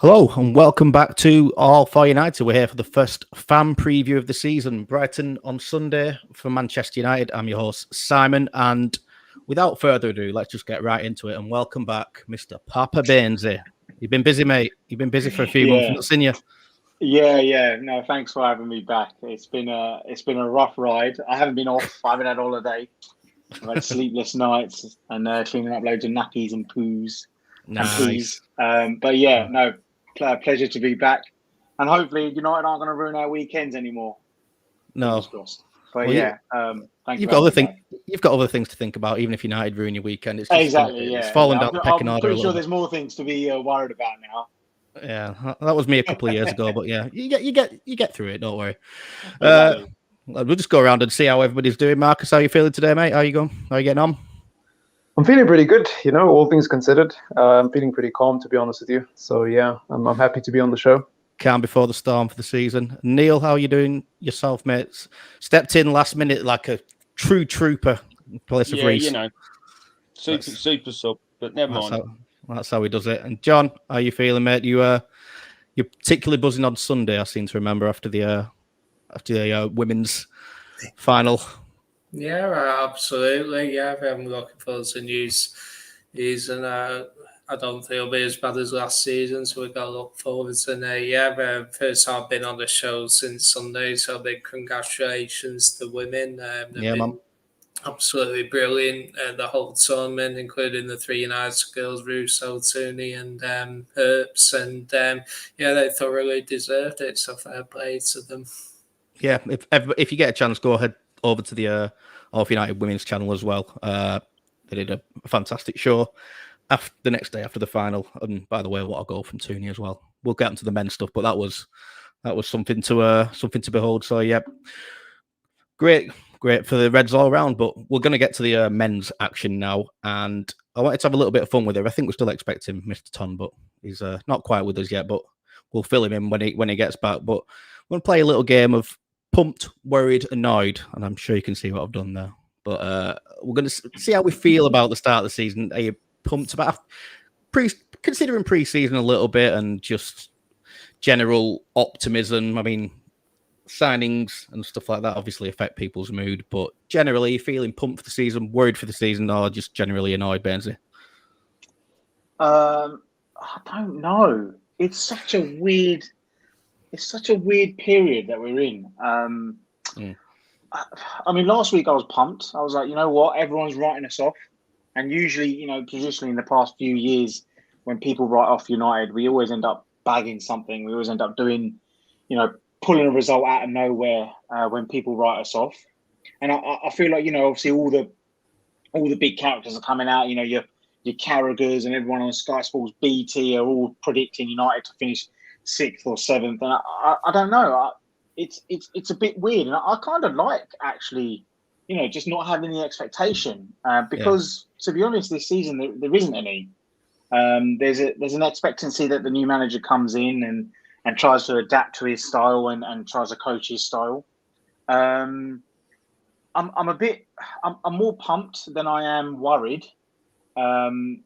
Hello and welcome back to All for United. We're here for the first fan preview of the season. Brighton on Sunday for Manchester United. I'm your host, Simon. And without further ado, let's just get right into it. And welcome back, Mr. Papa Bainsy. You've been busy, mate. You've been busy for a few months. I've not seen you. Yeah. No, thanks for having me back. It's been a rough ride. I haven't been off. I haven't had holiday. I've had sleepless nights and cleaning up loads of nappies and poos. Nice. But yeah, no, pleasure to be back. And hopefully United aren't going to ruin our weekends anymore. No. But well, thank you. You've got other things to think about, even if United ruin your weekend. It's just exactly, It's fallen down the pecking order. I'm pretty sure there's more things to be worried about now. Yeah, that was me a couple of years ago, but yeah, you get through it. Don't worry. Exactly. We'll just go around and see how everybody's doing. Marcus, how are you feeling today, mate? How are you going? How are you getting on? I'm feeling pretty good, all things considered. I'm feeling pretty calm, to be honest with you. So yeah, I'm happy to be on the show. Calm before the storm for the season. Neil, how are you doing yourself, mate? Stepped in last minute like a true trooper in place of Reece. Super sub, but never mind. That's how he does it. And John, how are you feeling, mate? You're particularly buzzing on Sunday, I seem to remember, after the women's final. Yeah, absolutely. Yeah, I'm looking forward to the news. And I don't think it'll be as bad as last season, so we've got to look forward to first time I've been on the show since Sunday, so big congratulations to the women. Mum. Absolutely brilliant. The whole tournament, including the three United girls, Russo, Tooney, and Herbs, and they thoroughly deserved it. So fair play to them. Yeah, if you get a chance, go ahead over to the All for United Women's channel as well. They did a fantastic show the next day after the final. And by the way, what a goal from Tooney as well. We'll get into the men's stuff, but that was something to behold. So yeah, great for the Reds all around. But we're going to get to the men's action now, and I wanted to have a little bit of fun with it. I think we're still expecting Mr. Ton, but he's not quite with us yet. But we'll fill him in when he gets back. But we're going to play a little game of pumped, worried, annoyed, and I'm sure you can see what I've done there. But we're going to see how we feel about the start of the season. Are you pumped about considering pre-season a little bit and just general optimism? I mean, signings and stuff like that obviously affect people's mood, but generally, feeling pumped for the season, worried for the season, or just generally annoyed, Bainsy? I don't know. It's such a weird period that we're in. I mean, last week I was pumped. I was like, you know what? Everyone's writing us off. And usually, traditionally in the past few years, when people write off United, we always end up bagging something. We always end up doing, pulling a result out of nowhere when people write us off. And I feel like, obviously all the big characters are coming out. Your Carragher's and everyone on Sky Sports BT are all predicting United to finish 6th or 7th, and I don't know. It's a bit weird, and I kind of like actually, just not having the expectation because to be honest, this season there isn't any. There's an expectancy that the new manager comes in and tries to adapt to his style and tries to coach his style. I'm more pumped than I am worried, only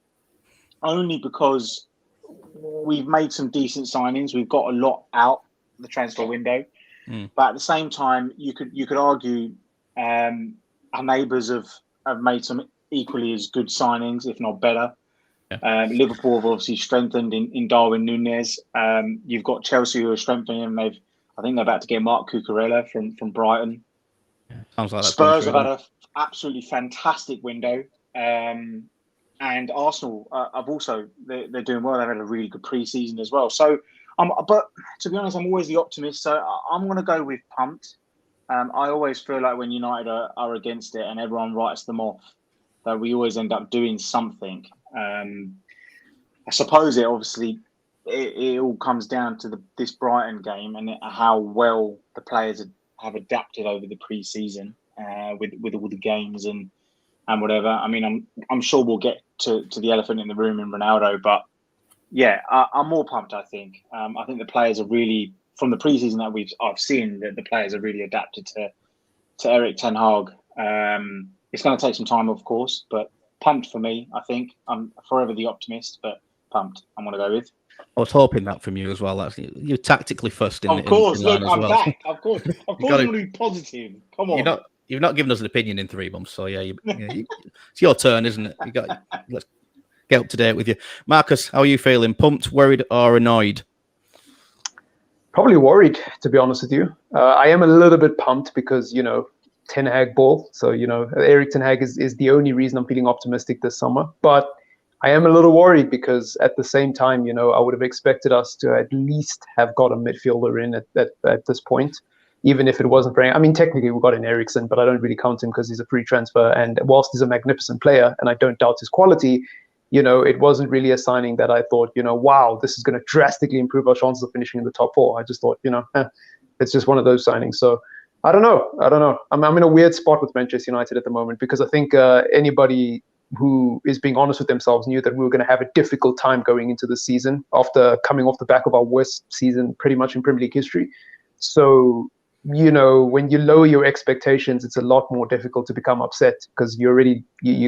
because we've made some decent signings. We've got a lot out the transfer window, but at the same time, you could argue our neighbours have made some equally as good signings, if not better. Yeah. Liverpool have obviously strengthened in Darwin Núñez. You've got Chelsea who are strengthening, and I think they're about to get Marc Cucurella from Brighton. Yeah, sounds like that. Spurs have had an absolutely fantastic window. And Arsenal they're doing well. They've had a really good pre-season as well. So, but to be honest, I'm always the optimist. So I'm going to go with pumped. I always feel like when United are against it and everyone writes them off, that we always end up doing something. I suppose it all comes down to this Brighton game and how well the players have adapted over the pre-season with all the games and whatever. I mean, I'm sure we'll get to the elephant in the room in Ronaldo, but yeah, I'm more pumped. I think the players are really, from the preseason that I've seen, that the players are really adapted to Eric Ten Hag. It's going to take some time, of course, but pumped for me. I think I'm forever the optimist, but pumped. I'm going to go with. I was hoping that from you as well. That's you're tactically first in Of course, in line look, as I'm well. back. Of course, I'm going to be positive. Come on. You've not given us an opinion in 3 months, so it's your turn, isn't it? Let's get up to date with you, Marcus. How are you feeling? Pumped, worried, or annoyed? Probably worried, to be honest with you. I am a little bit pumped because Ten Hag ball. So Eric Ten Hag is the only reason I'm feeling optimistic this summer. But I am a little worried because at the same time, I would have expected us to at least have got a midfielder in at this point. Even if it wasn't for, I mean, technically we got in Eriksen, but I don't really count him because he's a free transfer. And whilst he's a magnificent player, and I don't doubt his quality, it wasn't really a signing that I thought, wow, this is going to drastically improve our chances of finishing in the top 4. I just thought, it's just one of those signings. So I don't know. I'm in a weird spot with Manchester United at the moment because I think anybody who is being honest with themselves knew that we were going to have a difficult time going into the season after coming off the back of our worst season pretty much in Premier League history. So when you lower your expectations, it's a lot more difficult to become upset because you're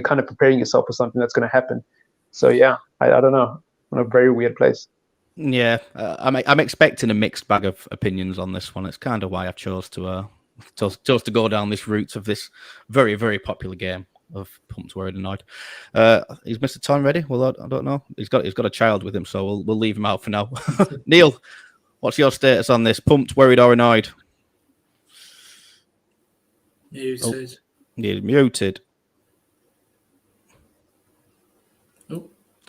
kind of preparing yourself for something that's going to happen. So yeah, I don't know. I'm in a very weird place. Yeah, I'm expecting a mixed bag of opinions on this one. It's kind of why I chose to go down this route of this very, very popular game of pumped, worried, annoyed. Is Mr. Tom ready? Well, I don't know. He's got a child with him, so we'll leave him out for now. Neil, what's your status on this? Pumped, worried, or annoyed? Muted. He's muted.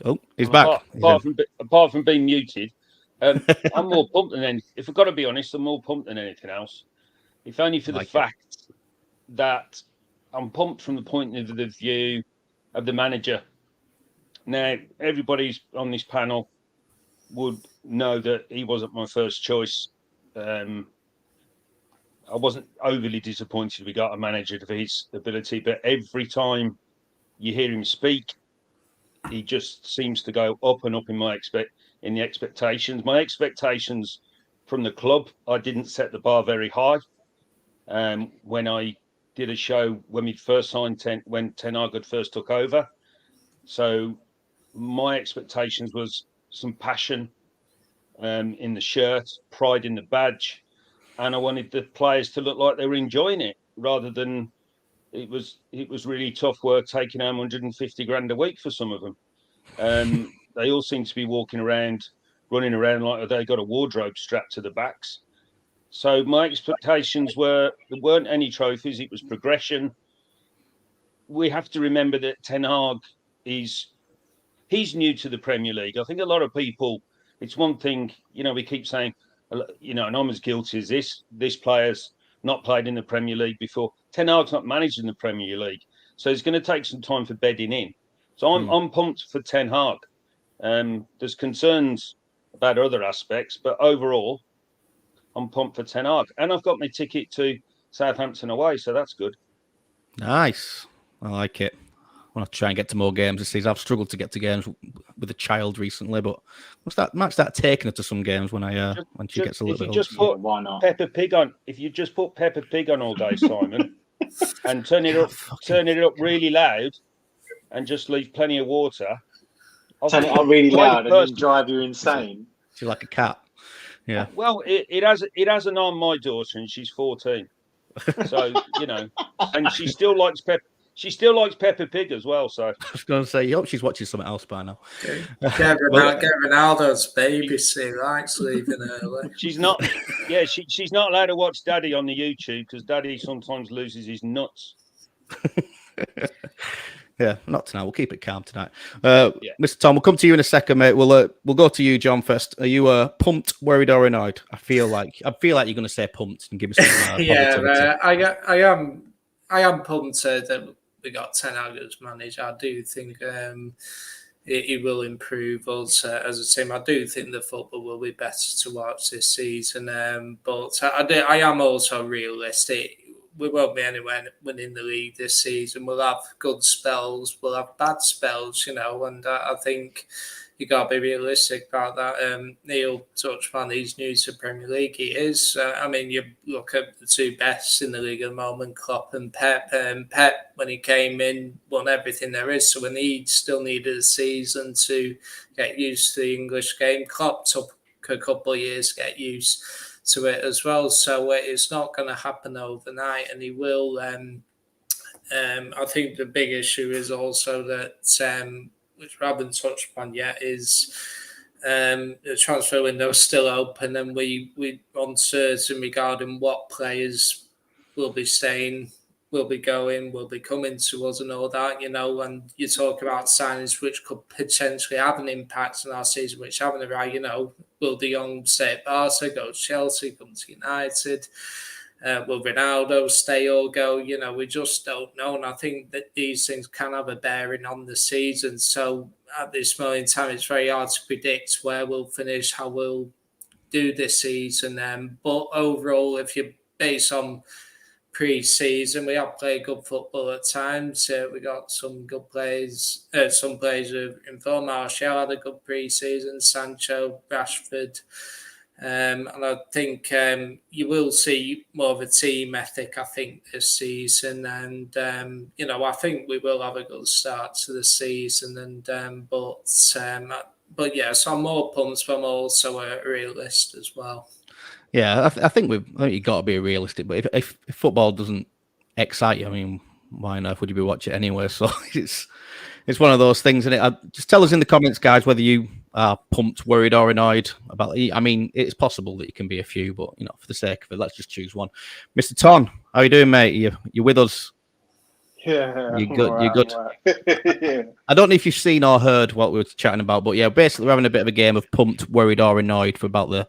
Oh, he's back. Apart from being muted, I'm more pumped than anything. If I've got to be honest, I'm more pumped than anything else. If only for the fact that I'm pumped from the point of the view of the manager. Now, everybody's on this panel would know that he wasn't my first choice. I wasn't overly disappointed we got a manager for his ability, but every time you hear him speak, he just seems to go up and up in the expectations. My expectations from the club, I didn't set the bar very high. When I did a show when we first signed when Ten Hag had first took over, so my expectations was some passion in the shirt, pride in the badge, and I wanted the players to look like they were enjoying it rather than. It was really tough work taking home 150 grand a week for some of them. They all seem to be running around like they got a wardrobe strapped to the backs. So my expectations were there weren't any trophies. It was progression. We have to remember that Ten Hag he's new to the Premier League. I think a lot of people. It's one thing we keep saying, and I'm as guilty as this player's not played in the Premier League before. Ten Hag's not managed in the Premier League, so it's going to take some time for bedding in. So I'm pumped for Ten Hag. There's concerns about other aspects, but overall, I'm pumped for Ten Hag, and I've got my ticket to Southampton away, so that's good. Nice, I like it. I want to try and get to more games this season. I've struggled to get to games with a child recently, but might start taking her to some games when she gets a little bit older. Why not? If you just put Peppa Pig on all day, Simon, and turn it up really loud, and just leave plenty of water. Turn it up really loud and then drive you insane. She's like a cat. Yeah. Well, it hasn't on my daughter, and she's 14. So and she still likes Peppa. She still likes Peppa Pig as well. So I was going to say, I hope she's watching something else by now. Get Ronaldo's baby. She likes leaving early. She's not. Yeah, she's not allowed to watch Daddy on the YouTube because Daddy sometimes loses his nuts. Yeah, not tonight. We'll keep it calm tonight. Mr. Tom, we'll come to you in a second, mate. We'll go to you, John, first. Are you pumped, worried, or annoyed? I feel like you're going to say pumped and give me some positivity. I am pumped that we got Ten Hag as manager. I do think it will improve us as a team. I do think the football will be better to watch this season. But I am also realistic. we won't be anywhere winning the league this season. We'll have good spells, we'll have bad spells, and I think you got to be realistic about that. Neil touched on he's new to Premier League. He is. You look at the two best in the league at the moment, Klopp and Pep. Pep, when he came in, won everything there is. So he still needed a season to get used to the English game. Klopp took a couple of years to get used to it as well. So it's not going to happen overnight, and he will. I think the big issue is also that, which we haven't touched upon yet, is the transfer window is still open, and we're uncertain regarding what players will be staying, will be going, will be coming to us and all that, and you talk about signings which could potentially have an impact on our season, which haven't arrived, will De Jong stay at Barca, go to Chelsea, come to United? Will Ronaldo stay or go? We just don't know. And I think that these things can have a bearing on the season. So at this moment in time, it's very hard to predict where we'll finish, how we'll do this season. But overall, if you base on pre-season, we have played good football at times. We got some good players, some players in form. Martial had a good pre-season, Sancho, Rashford. And I think you will see more of a team ethic, I think, this season. And, I think we will have a good start to the season. But yeah, so I'm more pumped, but I'm also a realist as well. Yeah, I think you've got to be realistic. But if football doesn't excite you, why on earth would you be watching it anyway? So it's one of those things, isn't it? Just tell us in the comments, guys, whether you are pumped, worried, or annoyed about it. It's possible that you can be a few, but for the sake of it, let's just choose one. Mr. Ton, how you doing, mate? You with us? Yeah, you're good. You're good. Yeah. I don't know if you've seen or heard what we were chatting about, but yeah, basically we're having a bit of a game of pumped, worried, or annoyed about the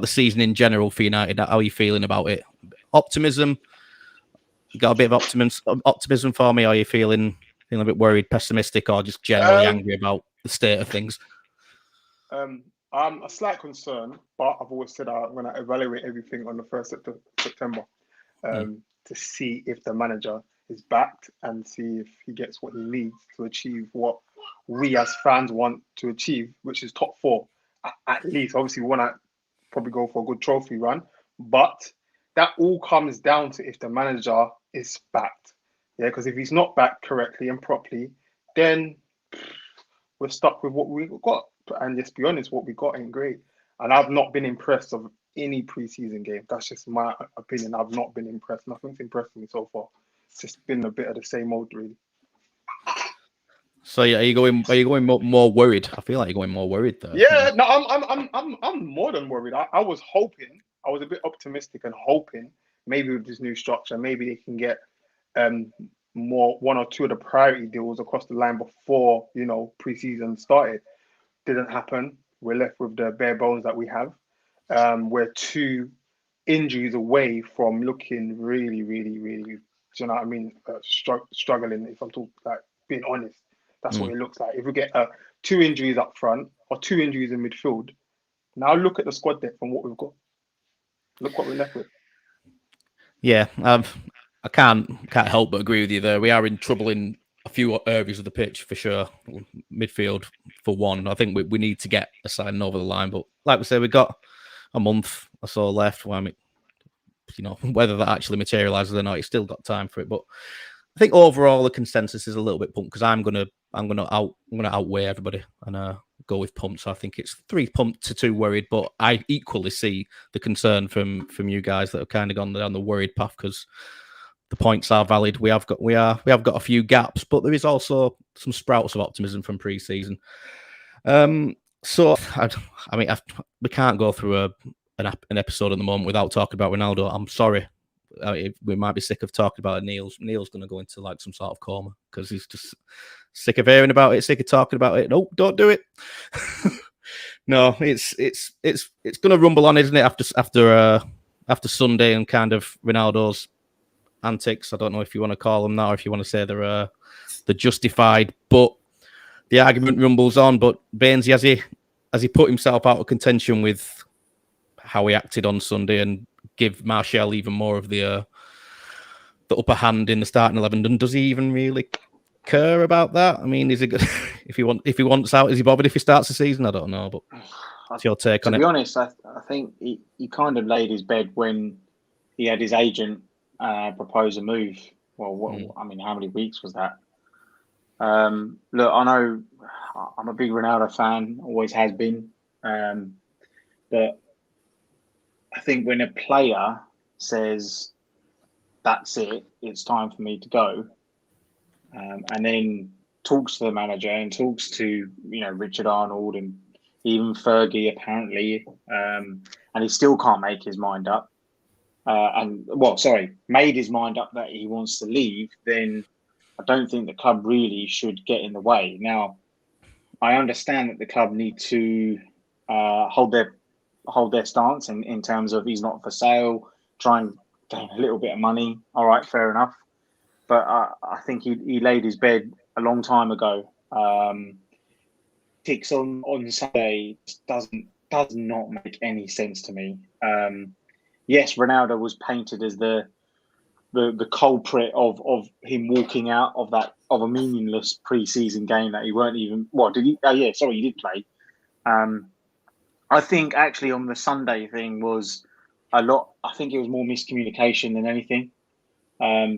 season in general for United. How are you feeling about it? Optimism. You got a bit of optimism for me? Or are you feeling a bit worried, pessimistic, or just generally angry about the state of things? I'm a slight concern, but I've always said I'm going to evaluate everything on the 1st of September to see if the manager is backed and see if he gets what he needs to achieve what we as fans want to achieve, which is top 4 at least. Obviously, we want to probably go for a good trophy run, but that all comes down to if the manager is backed. Yeah, because if he's not backed correctly and properly, then we're stuck with what we've got. And let's be honest, what we got ain't great. And I've not been impressed of any preseason game. That's just my opinion. I've not been impressed. Nothing's impressed me so far. It's just been a bit of the same old, really. So yeah, are you going more worried? I feel like you're going more worried though. Yeah, no, I'm more than worried. I was hoping, I was a bit optimistic and hoping maybe with this new structure, maybe they can get one or two of the priority deals across the line before preseason started. Didn't happen. We're left with the bare bones that we have. We're 2 injuries away from looking really, really, really, do you know what I mean? Struggling. If I'm being honest, that's what it looks like. If we get 2 injuries up front or 2 injuries in midfield, now look at the squad depth and what we've got. Look what we're left with. Yeah, I can't help but agree with you there. We are in trouble in a few areas of the pitch for sure. Midfield for one. I think we need to get a signing over the line, but like we said, we've got a month or so left. Whether that actually materialises or not, it's still got time for it. But I think overall the consensus is a little bit pumped because I'm gonna outweigh everybody and go with pumped. So I think it's 3 pumped to 2 worried. But I equally see the concern from you guys that have kind of gone down the worried path because the points are valid. We have got a few gaps, but there is also some sprouts of optimism from pre-season. So we can't go through an episode at the moment without talking about Ronaldo. I'm sorry. We might be sick of talking about it. Neil's going to go into some sort of coma because he's just sick of hearing about it, sick of talking about it. No, don't do it. No, it's going to rumble on, isn't it? After Sunday and kind of Ronaldo's antics. I don't know if you want to call them that or if you want to say they're justified, but the argument rumbles on. But Bainesy, has he put himself out of contention with how he acted on Sunday and give Martial even more of the the upper hand in the starting 11, and does he even really care about that? I mean, is it good if he wants out? Is he bothered if he starts the season? I don't know, but what's your take on it? To be honest, I think he kind of laid his bed when he had his agent propose a move. Well, I mean, how many weeks was that? Look, I know I'm a big Ronaldo fan, always has been, but I think when a player says, "That's it, it's time for me to go," and then talks to the manager and talks to Richard Arnold and even Fergie apparently, and he still can't make his mind up. Made his mind up that he wants to leave, then I don't think the club really should get in the way. Now, I understand that the club need to hold their stance in terms of he's not for sale, try and gain a little bit of money. All right, fair enough. But I think he laid his bed a long time ago. Ticks on Sunday does not make any sense to me. Yes, Ronaldo was painted as the culprit of him walking out of a meaningless pre-season game that he weren't even. What did he? Oh yeah, sorry, he did play. I think actually on the Sunday thing was a lot. I think it was more miscommunication than anything,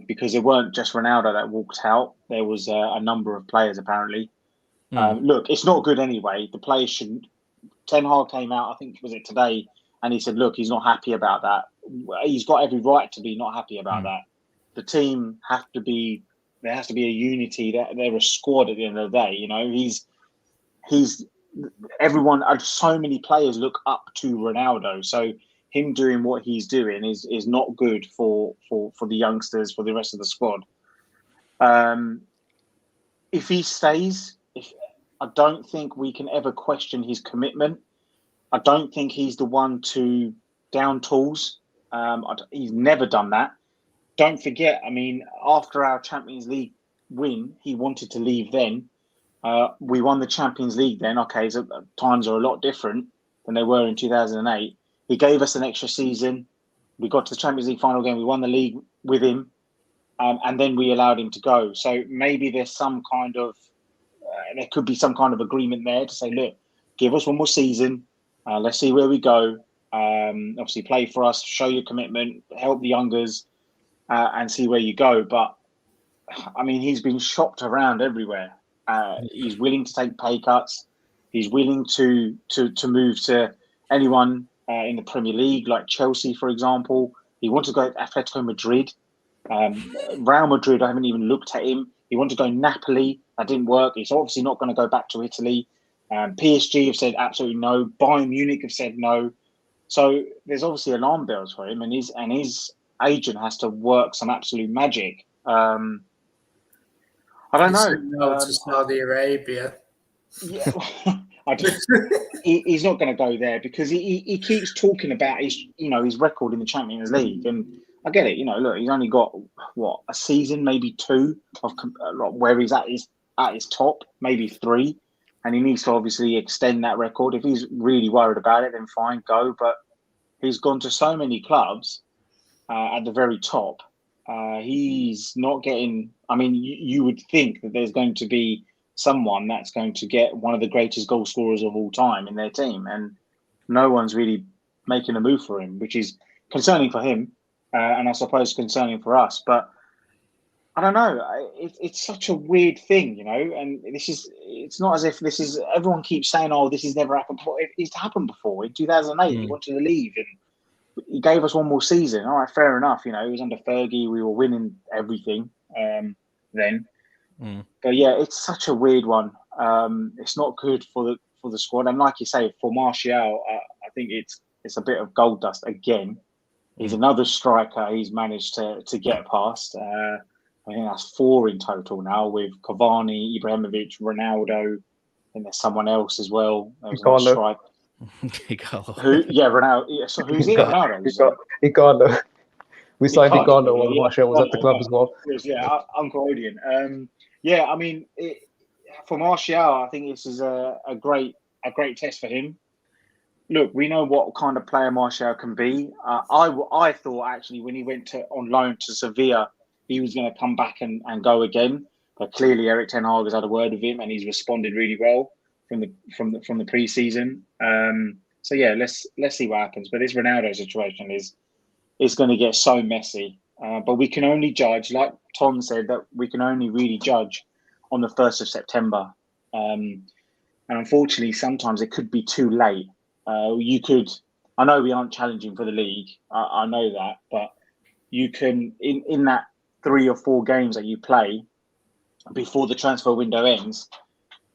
because it weren't just Ronaldo that walked out. There was a number of players apparently. Look, it's not good anyway. The players shouldn't. Ten Hag came out, I think was it today, and he said, "Look, he's not happy about that. He's got every right to be not happy about that. The team have to be. There has to be a unity. They're a squad at the end of the day. He's everyone. So many players look up to Ronaldo. So him doing what he's doing is not good for the youngsters, for the rest of the squad. If he stays, I don't think we can ever question his commitment. I don't think he's the one to down tools. He's never done that. Don't forget, I mean, after our Champions League win, he wanted to leave then. We won the Champions League then. Okay, so times are a lot different than they were in 2008. He gave us an extra season. We got to the Champions League final game. We won the league with him. And then we allowed him to go. So maybe there's some kind of, there could be some kind of agreement there to say, look, give us one more season. Let's see where we go. Obviously, play for us, show your commitment, help the youngers, and see where you go. But I mean, he's been shopped around everywhere. He's willing to take pay cuts. He's willing to move to anyone in the Premier League, like Chelsea, for example. He wanted to go to Atletico Madrid. Real Madrid, I haven't even looked at him. He wanted to go Napoli. That didn't work. He's obviously not going to go back to Italy. PSG have said absolutely no. Bayern Munich have said no. So there's obviously alarm bells for him, and his agent has to work some absolute magic. I don't know. No to Saudi Arabia. Yeah, he's not going to go there because he keeps talking about his record in the Champions League, and I get it. Look, he's only got a season, maybe two of where he's at his top, maybe three. And he needs to obviously extend that record. If he's really worried about it, then fine, go. But he's gone to so many clubs at the very top. He's not getting... I mean, you would think that there's going to be someone that's going to get one of the greatest goal scorers of all time in their team. And no one's really making a move for him, which is concerning for him. And I suppose concerning for us. But I don't know. It's such a weird thing, and it's not as if this is, everyone keeps saying, oh, this has never happened before. It's happened before. In 2008, he wanted to leave and he gave us one more season. All right, fair enough. He was under Fergie. We were winning everything then. But yeah, it's such a weird one. It's not good for the squad. And like you say, for Martial, I think it's a bit of gold dust again. He's another striker he's managed to get past. I think that's 4 in total now with Cavani, Ibrahimovic, Ronaldo, and there's someone else as well. There was another striker. Who? Yeah, Ronaldo. Yeah, so who's it? Ronaldo. Icardo. We signed Icardo while Martial was at the club as well. Yeah, Uncle Odion. Yeah, I mean, for Martial, I think this is a great test for him. Look, we know what kind of player Martial can be. I thought actually when he went on loan to Sevilla, he was going to come back and go again. But clearly, Eric Ten Hag has had a word with him, and he's responded really well from the pre-season. So yeah, let's see what happens. But this Ronaldo situation is going to get so messy. But we can only judge, like Tom said, that we can only really judge on the 1st of September. And unfortunately, sometimes it could be too late. I know we aren't challenging for the league. I know that, but you can in that 3 or 4 games that you play before the transfer window ends,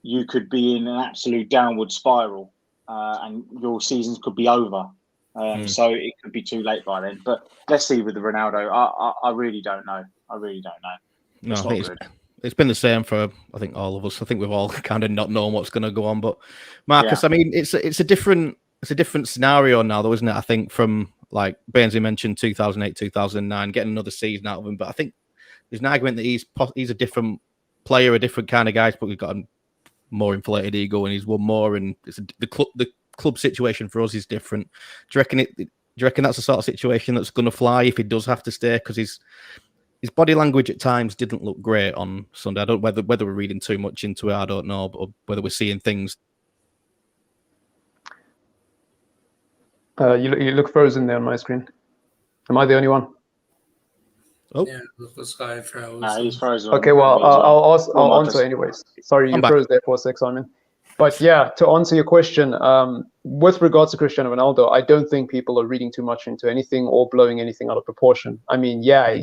you could be in an absolute downward spiral, and your seasons could be over. So it could be too late by then. But let's see with the Ronaldo. I really don't know. No, I think it's been the same for, I think, all of us. I think we've all kind of not known what's going to go on. But Marcus, I mean, it's a different scenario now, though, isn't it? I think from, like Bainesy mentioned, 2008, 2009, getting another season out of him. But I think there's an argument that he's a different player, a different kind of guy, but we've got a more inflated ego and he's won more. And the club situation for us is different. Do you reckon that's the sort of situation that's going to fly if he does have to stay? Because his body language at times didn't look great on Sunday. I don't know whether we're reading too much into it. I don't know, but whether we're seeing things. You look frozen there on my screen. Am I the only one? Oh. Yeah, this guy froze. Nah, he's frozen. Okay, well, I'll answer anyways. Sorry, you froze there for a sec, Simon. But yeah, to answer your question, with regards to Cristiano Ronaldo, I don't think people are reading too much into anything or blowing anything out of proportion. I mean, yeah,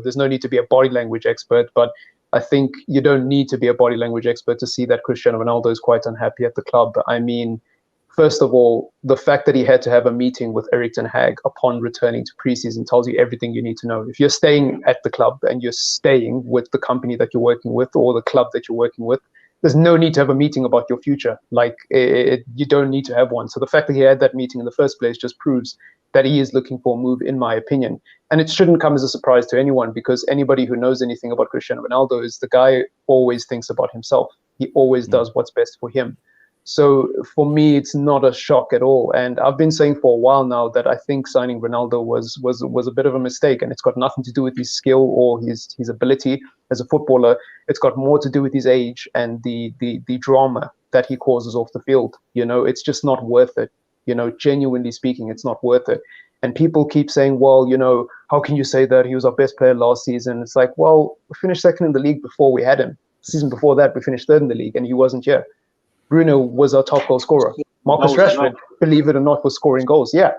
there's no need to be a body language expert, but I think you don't need to be a body language expert to see that Cristiano Ronaldo is quite unhappy at the club. I mean, first of all, the fact that he had to have a meeting with Erik ten Hag upon returning to preseason tells you everything you need to know. If you're staying at the club and you're staying with the company that you're working with or the club that you're working with, there's no need to have a meeting about your future. Like, you don't need to have one. So the fact that he had that meeting in the first place just proves that he is looking for a move, in my opinion. And it shouldn't come as a surprise to anyone, because anybody who knows anything about Cristiano Ronaldo is the guy always thinks about himself. He always does what's best for him. So for me, it's not a shock at all. And I've been saying for a while now that I think signing Ronaldo was a bit of a mistake, and it's got nothing to do with his skill or his ability as a footballer. It's got more to do with his age and the drama that he causes off the field. It's just not worth it. Genuinely speaking, it's not worth it. And people keep saying, well, how can you say that? He was our best player last season. It's like, well, we finished second in the league before we had him. The season before that, we finished third in the league and he wasn't here. Bruno was our top goal scorer. Marcus Rashford, believe it or not, was scoring goals. Yeah.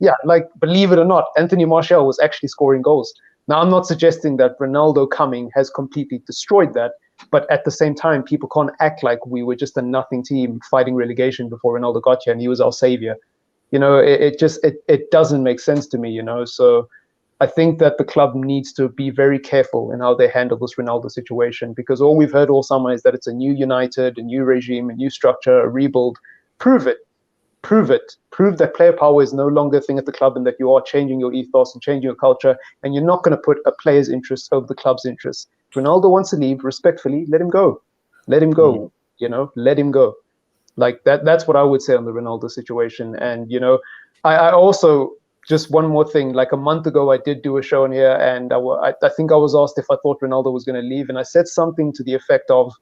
Yeah, like, believe it or not, Anthony Martial was actually scoring goals. Now, I'm not suggesting that Ronaldo coming has completely destroyed that, but at the same time, people can't act like we were just a nothing team fighting relegation before Ronaldo got here and he was our savior. It doesn't make sense to me, So I think that the club needs to be very careful in how they handle this Ronaldo situation, because all we've heard all summer is that it's a new United, a new regime, a new structure, a rebuild. Prove it. Prove that player power is no longer a thing at the club and that you are changing your ethos and changing your culture, and you're not going to put a player's interests over the club's interests. If Ronaldo wants to leave, respectfully, let him go. Let him go. Let him go. Like that's what I would say on the Ronaldo situation. And, I also, just one more thing, like a month ago, I did do a show in here, and I think I was asked if I thought Ronaldo was going to leave, and I said something to the effect of,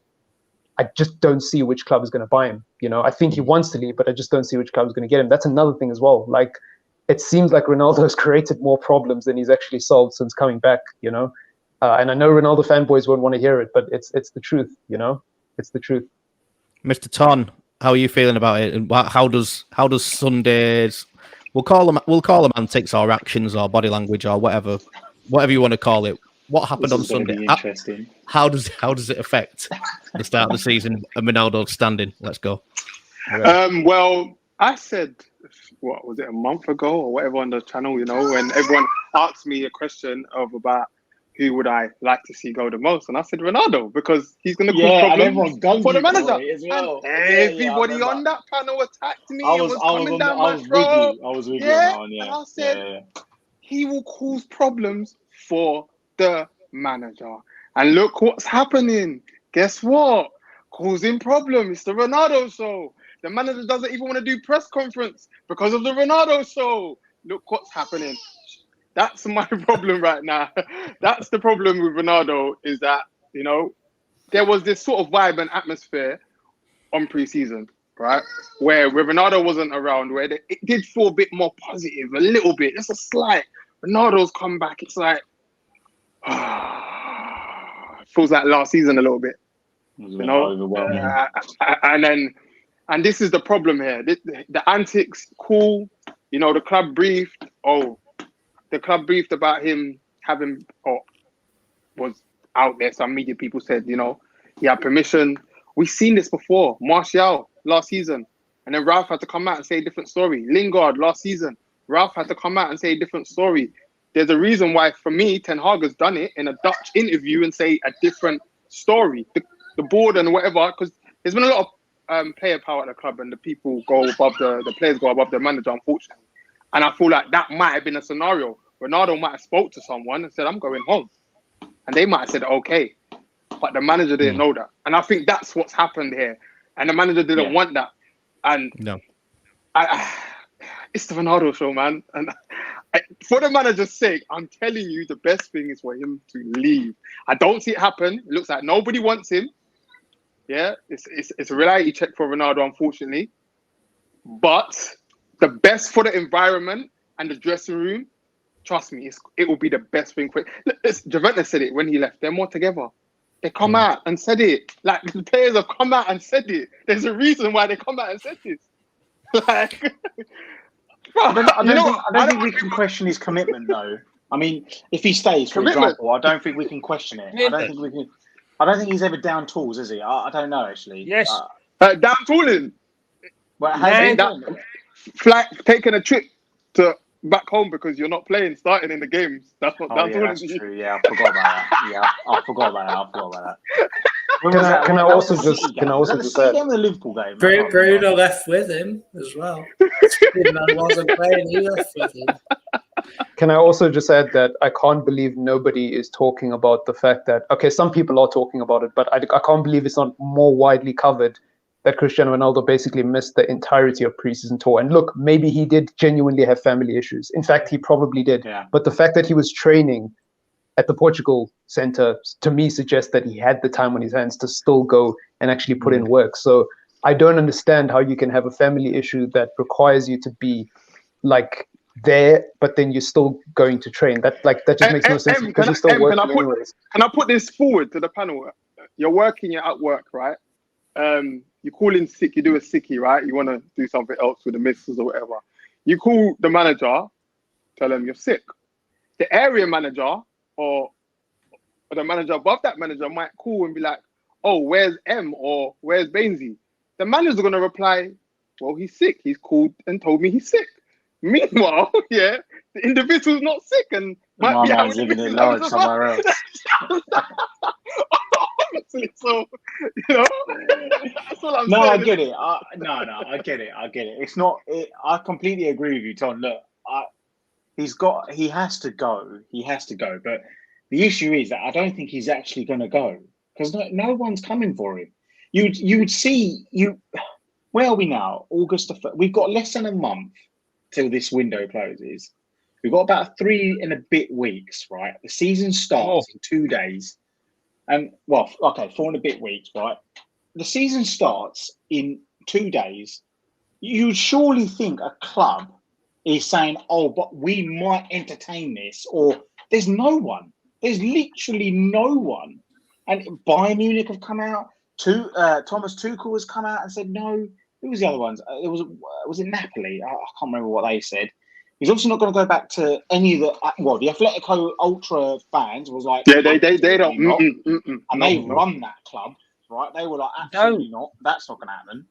I just don't see which club is going to buy him. I think he wants to leave, but I just don't see which club is going to get him. That's another thing as well. Like, it seems like Ronaldo has created more problems than he's actually solved since coming back, And I know Ronaldo fanboys won't want to hear it, but it's the truth, It's the truth. Mr. Ton, how are you feeling about it? And how does Sunday's, we'll call them antics or actions or body language or whatever you want to call it. What happened on Sunday? Interesting. How does it affect the start of the season and Ronaldo standing? Let's go. Well, I said, what was it, a month ago or whatever on the channel, when everyone asked me a question about who would I like to see go the most, and I said Ronaldo, because he's going to cause problems for the manager. Well. And everybody on that panel attacked me. I was coming down my throat. I was with you on that one, and I said he will cause problems for the manager. And look what's happening. Guess what? Causing problems. It's the Ronaldo show. The manager doesn't even want to do press conference because of the Ronaldo show. Look what's happening. That's my problem right now. That's the problem with Ronaldo, is that, there was this sort of vibe and atmosphere on pre-season, right? Where Ronaldo wasn't around, where it did feel a bit more positive, a little bit, just a slight. Ronaldo's come back, it's like, feels like last season a little bit, overwhelming. And this is the problem here. The antics, cool. The club briefed. The club briefed about him having, was out there. Some media people said, he had permission. We've seen this before. Martial last season. And then Ralph had to come out and say a different story. Lingard last season. Ralph had to come out and say a different story. There's a reason why, for me, Ten Hag has done it in a Dutch interview and say a different story. The board and whatever, because there's been a lot of player power at the club, and the people go above the players go above the manager, unfortunately. And I feel like that might have been a scenario. Ronaldo might have spoke to someone and said, I'm going home. And they might have said, okay. But the manager didn't know that. And I think that's what's happened here. And the manager didn't want that. And no, it's the Ronaldo show, man. And for the manager's sake, I'm telling you, the best thing is for him to leave. I don't see it happen. It looks like nobody wants him. Yeah, it's a reality check for Ronaldo, unfortunately. But the best for the environment and the dressing room, trust me, it will be the best thing. Juventus said it when he left. They're more together. They come out and said it. Like, the players have come out and said it. There's a reason why they come out and said this. Like, I don't think we can question his commitment, though. I mean, if he stays, for example, I don't think we can question it. I don't think he's ever down tools, is he? I don't know, actually. Yes. Down tooling. But has he done it? Taking a trip to back home because you're not starting in the games. That's what down tooling is. True. Yeah, I forgot about that. Can I also just add? The Liverpool game. Bruno left with him as well. Bruno wasn't playing, he left with him. Can I also just add that I can't believe nobody is talking about the fact that, okay, some people are talking about it, but I can't believe it's not more widely covered that Cristiano Ronaldo basically missed the entirety of preseason tour. And look, maybe he did genuinely have family issues. In fact, he probably did. Yeah. But the fact that he was training at the Portugal center, to me, suggests that he had the time on his hands to still go and actually put in work. So I don't understand how you can have a family issue that requires you to be like there, but then you're still going to train. That just makes no sense because you're still working anyways. Can I put this forward to the panel? You're working, you're at work, right? You call in sick, you do a sickie, right? You want to do something else with the missus or whatever. You call the manager, tell him you're sick. The area manager or the manager above that manager might call and be like, oh, where's M or where's Bainsy? The manager's going to reply, well, he's sick. He's called and told me he's sick. Meanwhile, the individual's not sick and might be living in large somewhere else. Honestly, so, that's all I'm saying. I get it. I get it. It's not. I completely agree with you, Tom. Look, he has to go. But the issue is that I don't think he's actually going to go because no one's coming for him. You would see. Where are we now? August. We've got less than a month till this window closes. We've got about 3 and a bit weeks, right? The season starts in 2 days. 4 and a bit weeks, right? The season starts in 2 days. You'd surely think a club is saying, oh, but we might entertain this, or there's no one. There's literally no one. And Bayern Munich have come out. Thomas Tuchel has come out and said no. Who was the other ones? Was it Napoli? I can't remember what they said. He's obviously not going to go back to any of the the Atletico Ultra fans was like, they don't, not. And they run that club, right? They were like, absolutely not. That's not going to happen.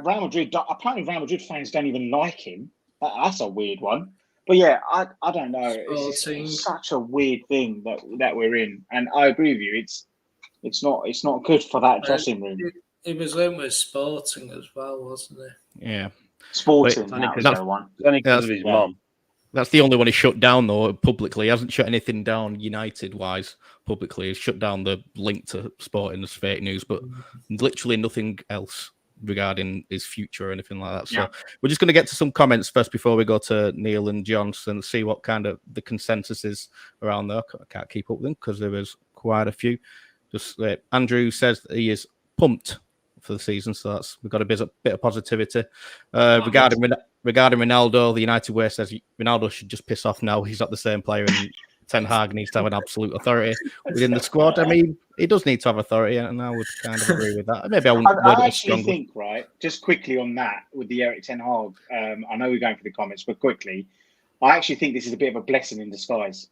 Real Madrid, apparently Real Madrid fans don't even like him. That's a weird one. But yeah, I don't know. It's such a weird thing that we're in, and I agree with you. It's not good for that dressing room. He was in with Sporting as well, wasn't he? Yeah. Sporting, that was the one. Only because of his mum. That's the only one he's shut down, though, publicly. He hasn't shut anything down United-wise publicly. He's shut down the link to Sporting as fake news, but literally nothing else. regarding his future or anything like that. So we're just going to get to some comments first before we go to Neil and Johnson and see what kind of the consensus is around there. I can't keep up with them because there was quite a few. Just Andrew says that he is pumped for the season, so we've got a bit of positivity. Regarding Ronaldo, the United Way says Ronaldo should just piss off now. He's not the same player, and Ten Hag needs to have an absolute authority within the squad. I mean, he does need to have authority, and I would kind of agree with that. Maybe I actually think, right, just quickly on that with the Eric Ten Hag. I know we're going for the comments, but quickly, I actually think this is a bit of a blessing in disguise,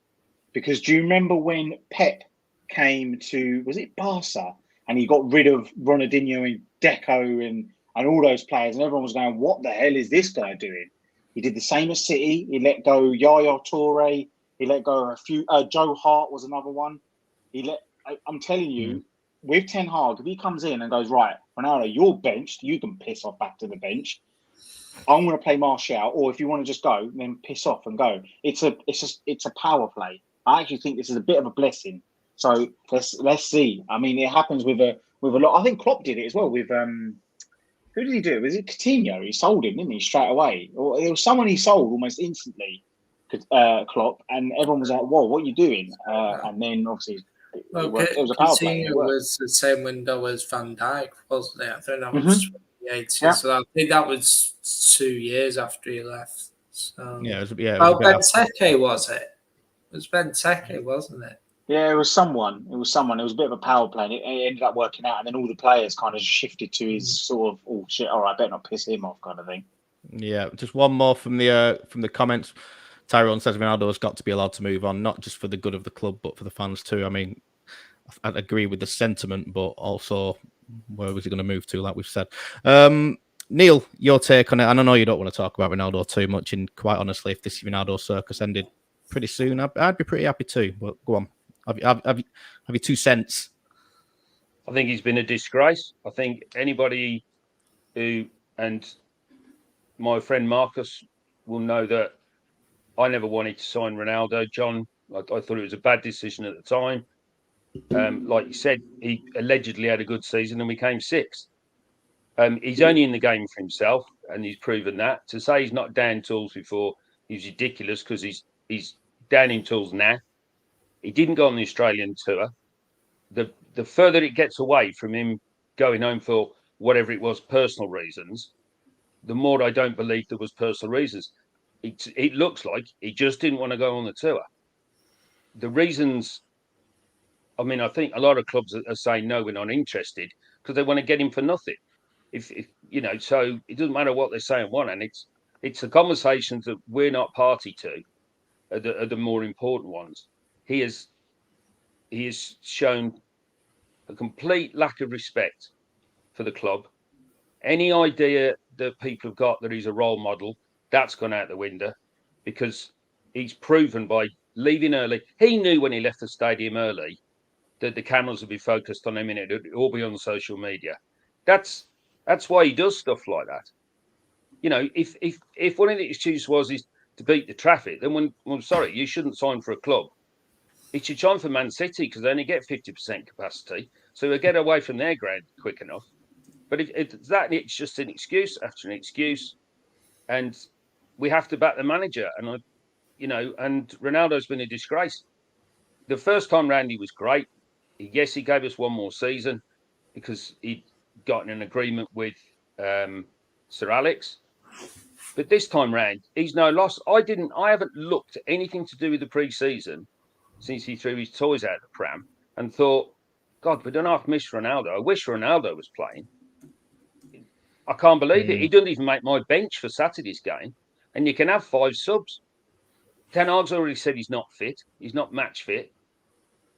because do you remember when Pep came to, was it Barca, and he got rid of Ronaldinho and Deco and all those players, and everyone was going, what the hell is this guy doing? He did the same as City. He let go Yaya Toure. He let go of a few. Joe Hart was another one. I'm telling you, with Ten Hag, if he comes in and goes, right, Ronaldo, you're benched. You can piss off back to the bench. I'm going to play Martial, or if you want to just go, then piss off and go. It's a power play. I actually think this is a bit of a blessing. So let's see. I mean, it happens with a lot. I think Klopp did it as well with who did he do? Was it Coutinho? He sold him, didn't he, straight away? Or it was someone he sold almost instantly, Klopp, and everyone was like, "Whoa, what are you doing?" And then obviously, it was a power play. Coutinho was the same window as Van Dijk, wasn't it? I think that was 2018. So I think that was 2 years after he left. So Benteke was it? It was Benteke, wasn't it? Yeah, it was someone. It was a bit of a power play. And it ended up working out, and then all the players kind of shifted to his sort of, oh shit, all right, I better not piss him off kind of thing. Yeah, just one more from the comments. Tyrone says Ronaldo has got to be allowed to move on, not just for the good of the club, but for the fans too. I mean, I'd agree with the sentiment, but also where was he going to move to, like we've said. Neil, your take on it. And I know you don't want to talk about Ronaldo too much, and quite honestly, if this Ronaldo circus ended pretty soon, I'd be pretty happy too. But go on. Have you 2 cents? I think he's been a disgrace. I think anybody who, and my friend Marcus will know that I never wanted to sign Ronaldo. John, I thought it was a bad decision at the time. Like you said, he allegedly had a good season and we came 6th. He's only in the game for himself, and he's proven that. To say he's not down tools before is ridiculous, because he's down in tools now. He didn't go on the Australian tour. The further it gets away from him going home for whatever it was, personal reasons, the more I don't believe there was personal reasons. It looks like he just didn't want to go on the tour. The reasons, I mean, I think a lot of clubs are saying, no, we're not interested, because they want to get him for nothing. If you know, so it doesn't matter what they say on one, and it's the conversations that we're not party to are the more important ones. He has shown a complete lack of respect for the club. Any idea that people have got that he's a role model, that's gone out the window, because he's proven by leaving early. He knew when he left the stadium early that the cameras would be focused on him and it would all be on social media. That's why he does stuff like that. You know, if one of the excuses was to beat the traffic, then I'm sorry, you shouldn't sign for a club. He should sign for Man City, because they only get 50% capacity, so he'll get away from their ground quick enough. But if it's just an excuse after an excuse, and we have to back the manager. And and Ronaldo's been a disgrace. The first time round, he was great. Yes, he gave us one more season because he'd gotten an agreement with Sir Alex. But this time round, he's no loss. I haven't looked at anything to do with the pre-season since he threw his toys out the pram and thought, God, we don't have to miss Ronaldo. I wish Ronaldo was playing. I can't believe it. He doesn't even make my bench for Saturday's game, and you can have 5 subs. Ten Hag's already said he's not fit. He's not match fit.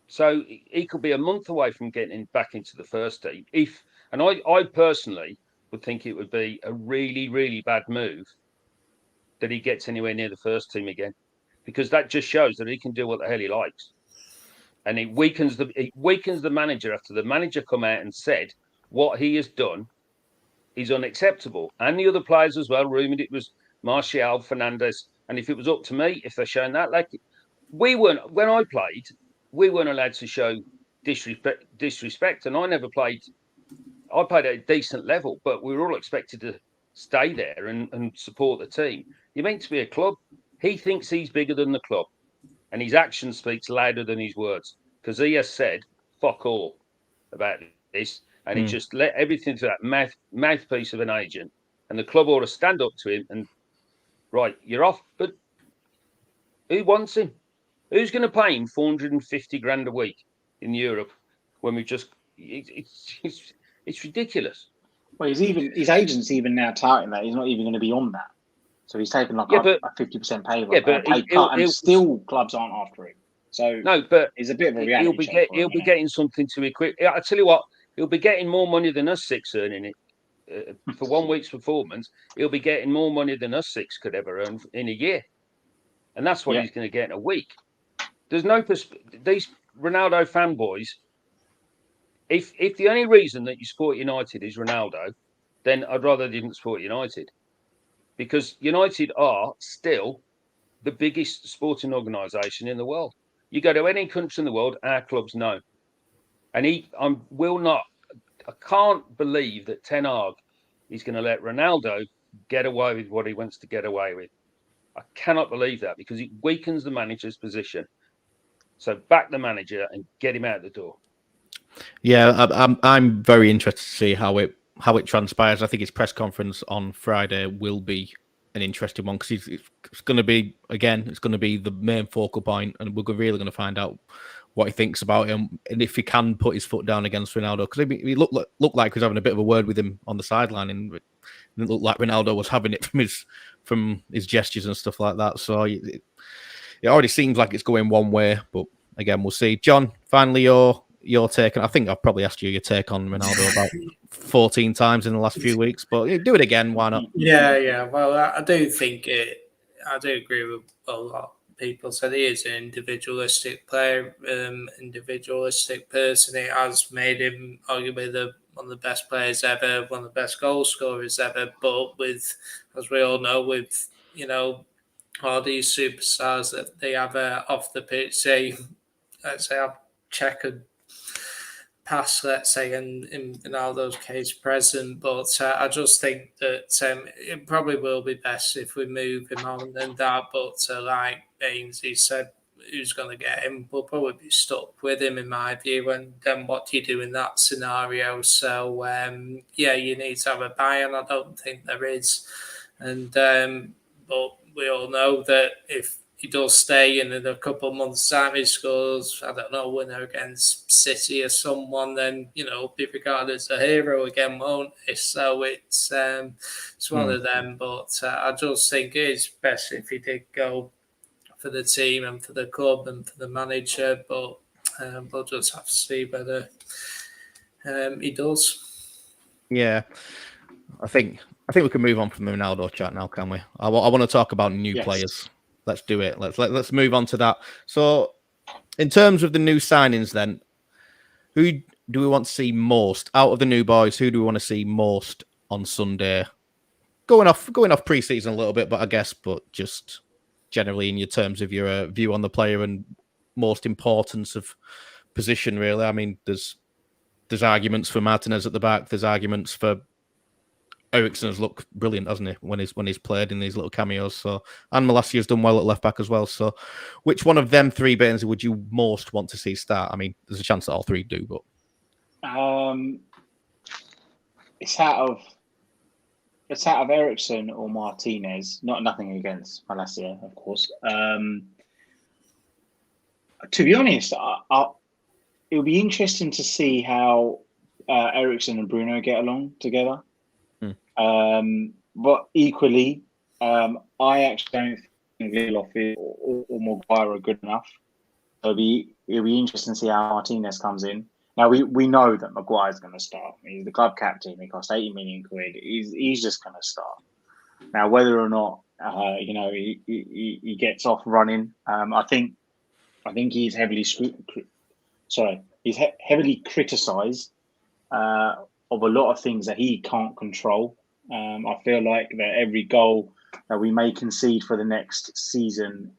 So he could be a month away from getting back into the first team. I personally would think it would be a really, really bad move that he gets anywhere near the first team again, because that just shows that he can do what the hell he likes. And it weakens the manager after the manager come out and said what he has done is unacceptable. And the other players as well rumoured it was Martial, Fernandes. And if it was up to me, if they're showing that, like when I played, we weren't allowed to show disrespect. And I never played I played at a decent level, but we were all expected to stay there and support the team. You're meant to be a club. He thinks he's bigger than the club, and his action speaks louder than his words, because he has said fuck all about this, and he just let everything to that mouthpiece of an agent, and the club ought to stand up to him and, right, you're off. But who wants him? Who's going to pay him 450 grand a week in Europe when we just... It's ridiculous. Well, his agent's even now touting that he's not even going to be on that. So he's taken like a 50% pay cut, and still clubs aren't after him. So no, but it's a bit of a reality check. He'll be getting something to equip. I tell you what, he'll be getting more money than us six earning it for 1 week's performance. He'll be getting more money than us six could ever earn in a year, and that's what he's going to get in a week. There's no these Ronaldo fanboys. If the only reason that you support United is Ronaldo, then I'd rather they didn't support United, because United are still the biggest sporting organisation in the world. You go to any country in the world, our clubs know. And I can't believe that Ten Hag is going to let Ronaldo get away with what he wants to get away with. I cannot believe that, because it weakens the manager's position. So back the manager and get him out the door. Yeah, I'm very interested to see how it transpires. I think his press conference on Friday will be an interesting one, because it's going to be the main focal point, and we're really going to find out what he thinks about him and if he can put his foot down against Ronaldo. Because he looked like he was having a bit of a word with him on the sideline, and it didn't look like Ronaldo was having it from his gestures and stuff like that. So it already seems like it's going one way, but again, we'll see. John, finally your take, and I think I've probably asked you your take on Ronaldo about 14 times in the last few weeks, but do it again, why not? Yeah. Well, I do think I do agree with a lot of people. So he is an individualistic player, individualistic person. It has made him arguably one of the best players ever, one of the best goal scorers ever. But with, as we all know, with all these superstars that they have off the pitch, let's say I've checkered past, let's say, in Ronaldo's case, present. But I just think that it probably will be best if we move him on and that. But like Baines, he said, who's going to get him? We'll probably be stuck with him, in my view. And then what do you do in that scenario? So, you need to have a buy-in. I don't think there is. And but we all know that if he does stay, and in a couple of months' time he scores, I don't know, winner against City or someone, then, be regarded as a hero again, won't he? So it's one of them. But I just think it is best if he did go for the team and for the club and for the manager. But we'll just have to see whether he does. Yeah, I think we can move on from the Ronaldo chat now, can we? I want to talk about new players. Let's do it. Let's move on to that. So, in terms of the new signings, then, who do we want to see most out of the new boys? Who do we want to see most on Sunday? Going off pre-season a little bit, but just generally in your terms of your view on the player and most importance of position, really. I mean, there's arguments for Martinez at the back. There's arguments for Eriksen has looked brilliant, hasn't he, when he's played in these little cameos. So, and Malacia's done well at left back as well. So, which one of them three, Baines, would you most want to see start? I mean, there's a chance that all three do, but it's out of Eriksen or Martinez. Nothing against Malacia, of course. To be honest, it'll be interesting to see how Eriksen and Bruno get along together. But equally, I actually don't think Lindelof or Maguire are good enough. It'll be interesting to see how Martinez comes in. Now we know that Maguire's going to start. He's the club captain. He cost 80 million quid. He's just going to start. Now whether or not he gets off running, I think he's heavily criticised of a lot of things that he can't control. I feel like that every goal that we may concede for the next season,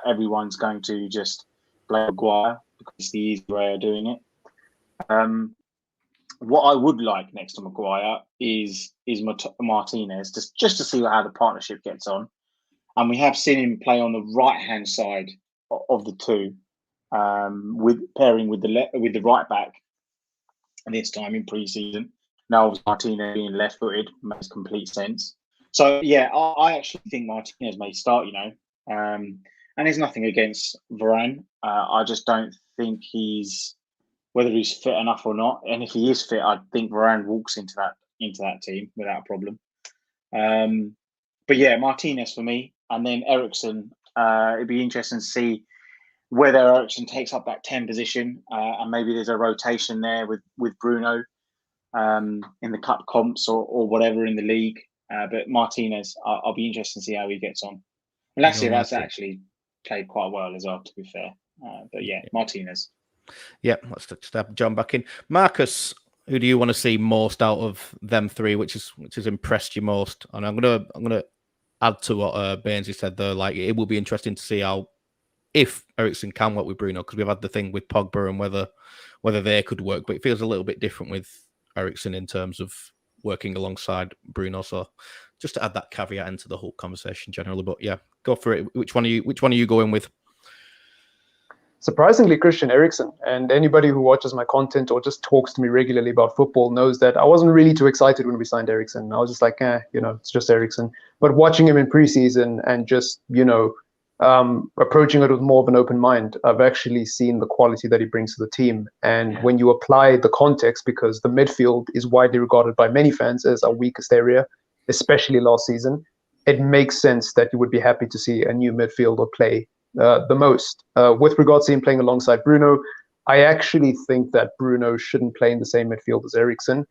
everyone's going to just blame Maguire because it's the easy way of doing it. what I would like next to Maguire is Martinez, just to see how the partnership gets on. And we have seen him play on the right-hand side of the two, with pairing with the right back this time in pre-season. Now, Martinez being left-footed makes complete sense. So, yeah, I actually think Martinez may start, and there's nothing against Varane. I just don't think whether he's fit enough or not. And if he is fit, I think Varane walks into that team without a problem. But yeah, Martinez for me, and then Eriksen. It'd be interesting to see whether Eriksen takes up that 10 position, and maybe there's a rotation there with Bruno in the cup comps or whatever in the league. But Martinez, I'll be interested to see how he gets on. And last year, that's actually played quite well as well, to be fair. But yeah, Martinez. Yeah, let's just have John back in. Marcus, who do you want to see most out of them three? Which has impressed you most? And I'm gonna add to what Bainesy said there. Like, it will be interesting to see if Eriksen can work with Bruno, because we've had the thing with Pogba and whether they could work, but it feels a little bit different with Eriksen in terms of working alongside Bruno. So just to add that caveat into the whole conversation generally. But yeah, go for it. Which one are you going with? Surprisingly, Christian Eriksen. And anybody who watches my content or just talks to me regularly about football knows that I wasn't really too excited when we signed Eriksen. I was just like, it's just Eriksen. But watching him in preseason and just, approaching it with more of an open mind, I've actually seen the quality that he brings to the team. And when you apply the context, because the midfield is widely regarded by many fans as our weakest area, especially last season, it makes sense that you would be happy to see a new midfielder play the most. With regards to him playing alongside Bruno, I actually think that Bruno shouldn't play in the same midfield as Eriksen.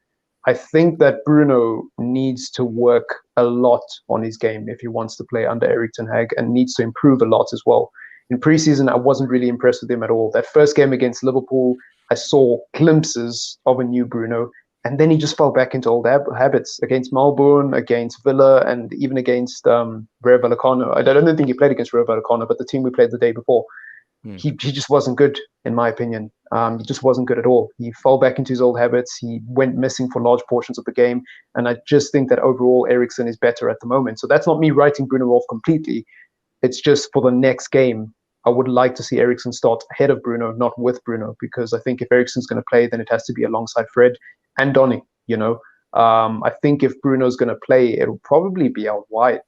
I think that Bruno needs to work a lot on his game if he wants to play under Erik Ten Hag, and needs to improve a lot as well. In preseason, I wasn't really impressed with him at all. That first game against Liverpool, I saw glimpses of a new Bruno, and then he just fell back into old habits against Melbourne, against Villa, and even against Rayo Vallecano. I don't think he played against Rayo Vallecano, but the team we played the day before. He just wasn't good, in my opinion. He just wasn't good at all. He fell back into his old habits. He went missing for large portions of the game. And I just think that overall, Eriksen is better at the moment. So that's not me writing Bruno off completely. It's just for the next game, I would like to see Eriksen start ahead of Bruno, not with Bruno, because I think if Eriksen's going to play, then it has to be alongside Fred and Donny, I think if Bruno's going to play, it'll probably be out wide.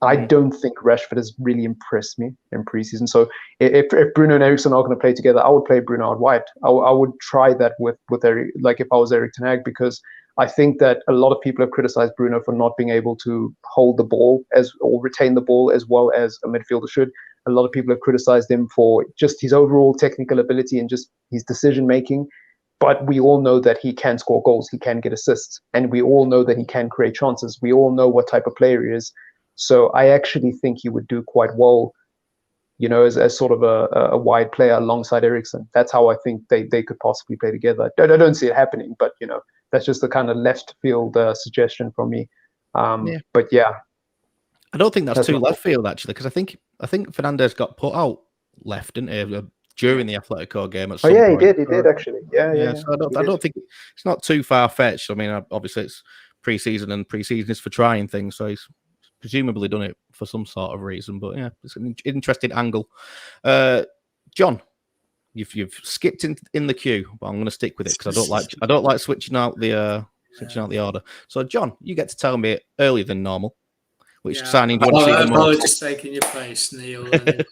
I don't think Rashford has really impressed me in preseason. So if Bruno and Eriksen are going to play together, I would play Bruno out wide. I would try that with Eric, like if I was Erik Ten Hag, because I think that a lot of people have criticized Bruno for not being able to hold the ball or retain the ball as well as a midfielder should. A lot of people have criticized him for just his overall technical ability and just his decision making. But we all know that he can score goals, he can get assists, and we all know that he can create chances. We all know what type of player he is. So I actually think he would do quite well, as sort of a wide player alongside Eriksen. That's how I think they could possibly play together. I don't see it happening, but that's just the kind of left field suggestion from me. But yeah, I don't think that's too left field actually, because I think Fernandes got put out left, didn't he, during the Atletico game at some point. He did actually. Yeah. So I don't think it's not too far fetched. I mean, obviously it's pre-season, and pre-season is for trying things, so he's presumably done it for some sort of reason. But yeah, it's an interesting angle. John, you've skipped in the queue, but I'm going to stick with it because I don't like switching out the order. So John, you get to tell me earlier than normal which signing do you want to see the most? I'm just taking your place, Neil. Anyway.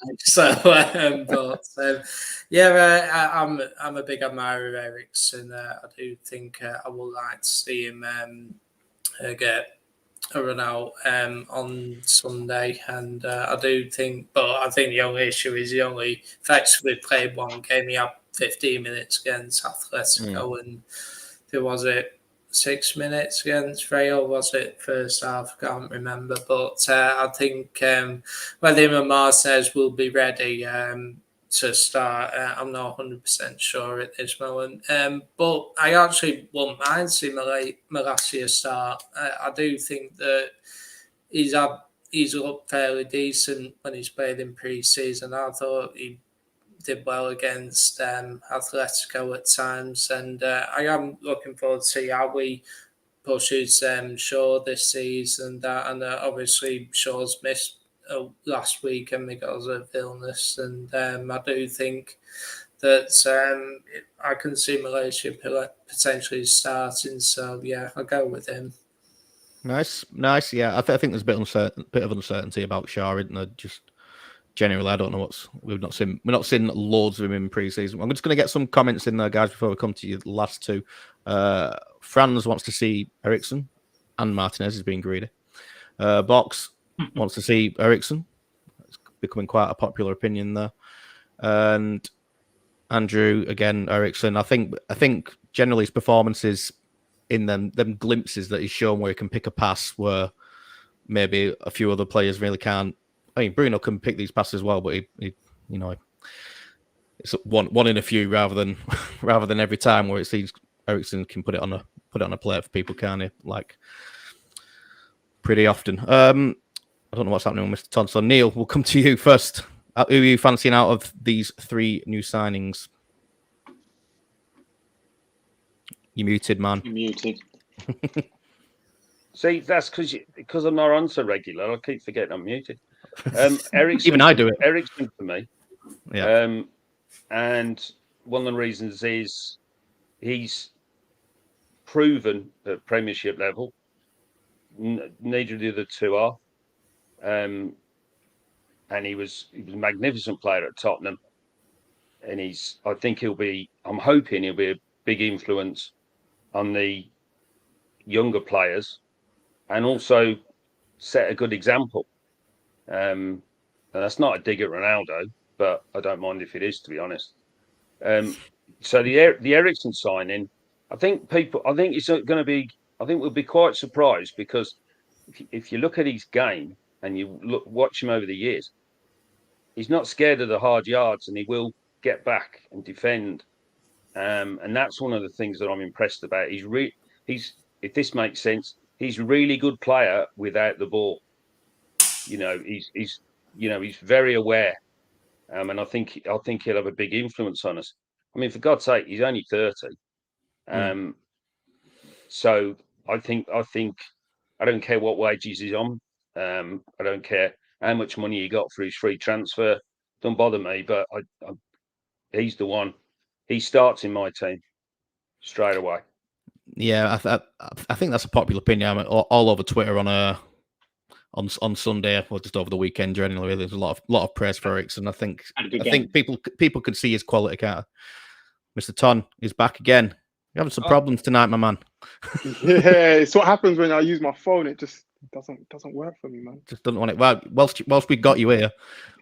I'm a big admirer of Eriksen. I do think I would like to see him get a run out on Sunday, and I think the only issue is he only effectively played one game. He had 15 minutes against Atletico, and who was it? 6 minutes against Rayo, was it first half? I can't remember, but I think whether him and Martinez will be ready to start, I'm not 100% sure at this moment. But I actually wouldn't mind seeing Malacia start. I do think that he's looked fairly decent when he's played in pre-season. I thought he did well against Atletico at times, and I am looking forward to see how we pushes Shaw this season. And obviously Shaw's missed last weekend because of illness, and I do think that I can see Malaysia potentially starting. So yeah, I'll go with him. Nice. Yeah, I think there's a bit of uncertainty about Shaw, isn't there? Just generally, I don't know we're not seeing loads of him in pre-season. I'm just going to get some comments in there, guys, before we come to you. The last two. Franz wants to see Eriksen, and Martinez is being greedy. Box wants to see Eriksen. It's becoming quite a popular opinion there. And Andrew again, Eriksen. I think generally his performances in them glimpses that he's shown where he can pick a pass where maybe a few other players really can't. I mean, Bruno can pick these passes as well, but he it's one in a few rather than every time where it seems Eriksen can put it on a plate for people, can't he? Like pretty often. I don't know what's happening with Mr. Ton. So Neil, we'll come to you first. Who are you fancying out of these three new signings? You're muted, man. You're muted. See, that's because I'm not on so regular. I keep forgetting I'm muted. Eriksen, even I do it. Eriksen for me. Yeah. And one of the reasons is he's proven at Premiership level. Neither of the other two are. And he was a magnificent player at Tottenham. And I'm hoping he'll be a big influence on the younger players and also set a good example. And that's not a dig at Ronaldo, but I don't mind if it is, to be honest. So the Eriksen signing, I think we'll be quite surprised because if you look at his game and you watch him over the years, he's not scared of the hard yards and he will get back and defend. And that's one of the things that I'm impressed about. He's if this makes sense, he's a really good player without the ball. He's very aware. And I think he'll have a big influence on us. I mean, for God's sake, he's only 30. So I think I don't care what wages he's on. I don't care how much money he got for his free transfer. Don't bother me. But he's the one. He starts in my team straight away. Yeah, I think that's a popular opinion. I mean, all over Twitter on Sunday or just over the weekend. Generally, there's a lot of praise for Eriksen. I think people can see his quality. Can't they? Mr. Ton is back again. You're having some problems tonight, my man. Yeah, it's what happens when I use my phone. It just doesn't work for me, man. Just doesn't want it. Well, whilst we got you here,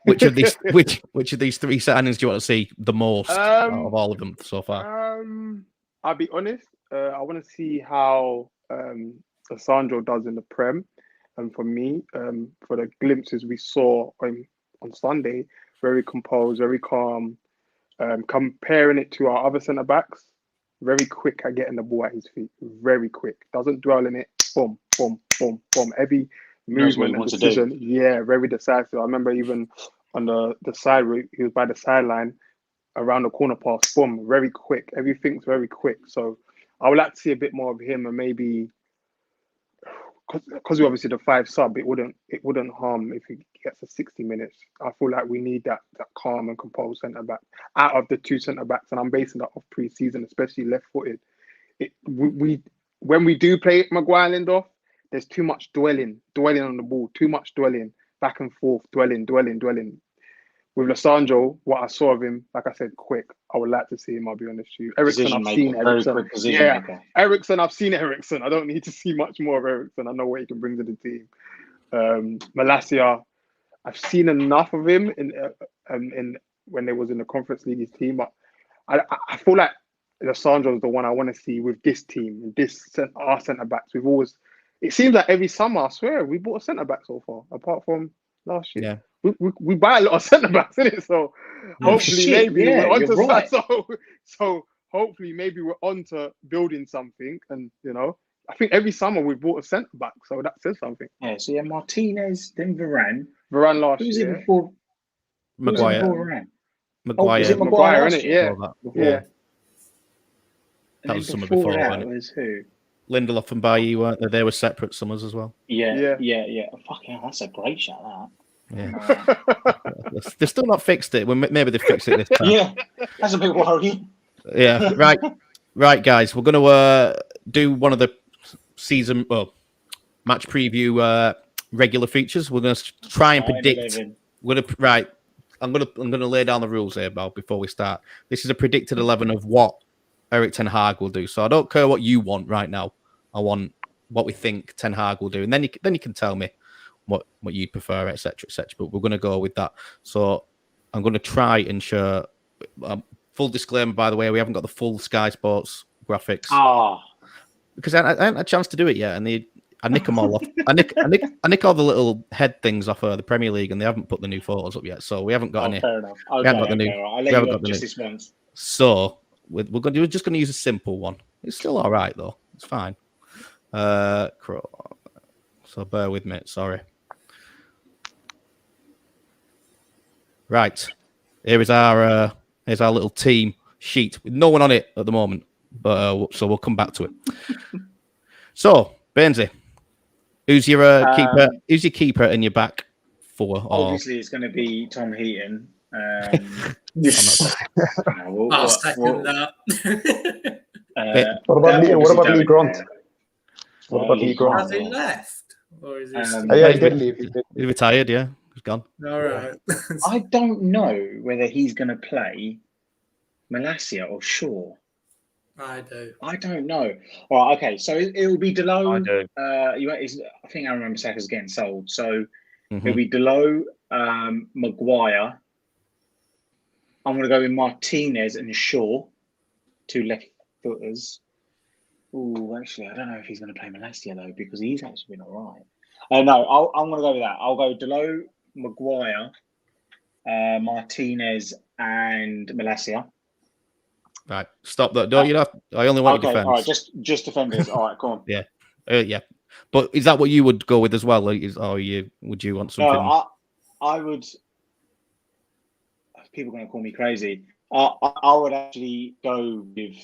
which of these three signings do you want to see the most out of all of them so far? I'll be honest. I want to see how Sandro does in the Prem. And for me, for the glimpses we saw on Sunday, very composed, very calm. Comparing it to our other centre backs, very quick at getting the ball at his feet. Very quick. Doesn't dwell in it. Boom, boom, boom, boom. Every movement and decision. Yeah, very decisive. I remember even on the side route, he was by the sideline, around the corner pass. Boom, very quick. Everything's very quick. So I would like to see a bit more of him, and maybe because we're obviously the 5 sub, it wouldn't harm if he gets to 60 minutes. I feel like we need that calm and composed centre back out of the 2 centre backs, and I'm basing that off pre-season, especially left-footed. When we do play Maguire Lindelof, there's too much dwelling on the ball, too much dwelling back and forth, dwelling. With Lissandro, what I saw of him, like I said, quick. I would like to see him, I'll be honest with you. Eriksen, I've seen Eriksen. Yeah, Eriksen, I've seen Eriksen. I don't need to see much more of Eriksen. I know what he can bring to the team. Malacia, I've seen enough of him in when they was in the Conference League team. But I feel like Lissandro is the one I want to see with this team, our centre-backs. It seems like every summer, I swear, we bought a centre-back so far, apart from last year. Yeah. We buy a lot of centre backs, innit? So hopefully we're onto right. So hopefully maybe we're onto building something, and I think every summer we bought a centre back, so that says something. Yeah. So Martinez, then Varane. Varane last year. Who's it before? Maguire. Varane? Maguire. Was it Maguire, last innit? year? Yeah. Before that. Yeah. That And was then summer before, that wasn't it? was who? Lindelof and Bailly weren't they? They were separate summers as well. Yeah. Yeah. Fucking hell, that's a great shot, that. Yeah. They've still not fixed it. Well, maybe they fixed it this time. Yeah, that's a bit worrying. Yeah. Right, guys. We're going to do one of the match preview regular features. We're going to try and predict. I'm going to lay down the rules here, Bob, before we start. This is a predicted 11 of what Erik Ten Hag will do. So I don't care what you want right now. I want what we think Ten Hag will do, and then you can tell me what you prefer, etc., etc. But we're going to go with that. So I'm going to try and share. Full disclaimer, by the way, we haven't got the full Sky Sports graphics because I haven't had a chance to do it yet, and I nick them all off. I nick all the little head things off the Premier League, and they haven't put the new photos up yet, so we haven't got any. Fair enough. We haven't got the new. I'll let you off just this once. So we're just going to use a simple one. It's still all right though. It's fine. So bear with me. Sorry. Right. Here's our little team sheet with no one on it at the moment, but so we'll come back to it. So Bainsy, who's your keeper? Who's your keeper in your back four? Obviously, it's going to be Tom Heaton. I'll second that. What about Lee Grant? What about Lee Grant? Has he left? Or is he Yeah, he did leave. He retired. Yeah, he's gone. all right? I don't know whether he's going to play Malacia or Shaw. I do. I don't know. All right, okay. So it'll be Delo. I do. I think Aaron Bissaka's getting sold. So it'll be Delo, Maguire. I'm going to go with Martinez and Shaw, two left footers. Oh, actually, I don't know if he's going to play Malacia though, because he's actually been all right. No, I'm going to go with that. I'll go Delo, Maguire, Martinez, and Malacia. Right, stop that. Don't you know? I only want to defend. All right, just defenders. All right, come on. Yeah, yeah. But is that what you would go with as well? Would you want something? No, I would. People are going to call me crazy. I would actually go with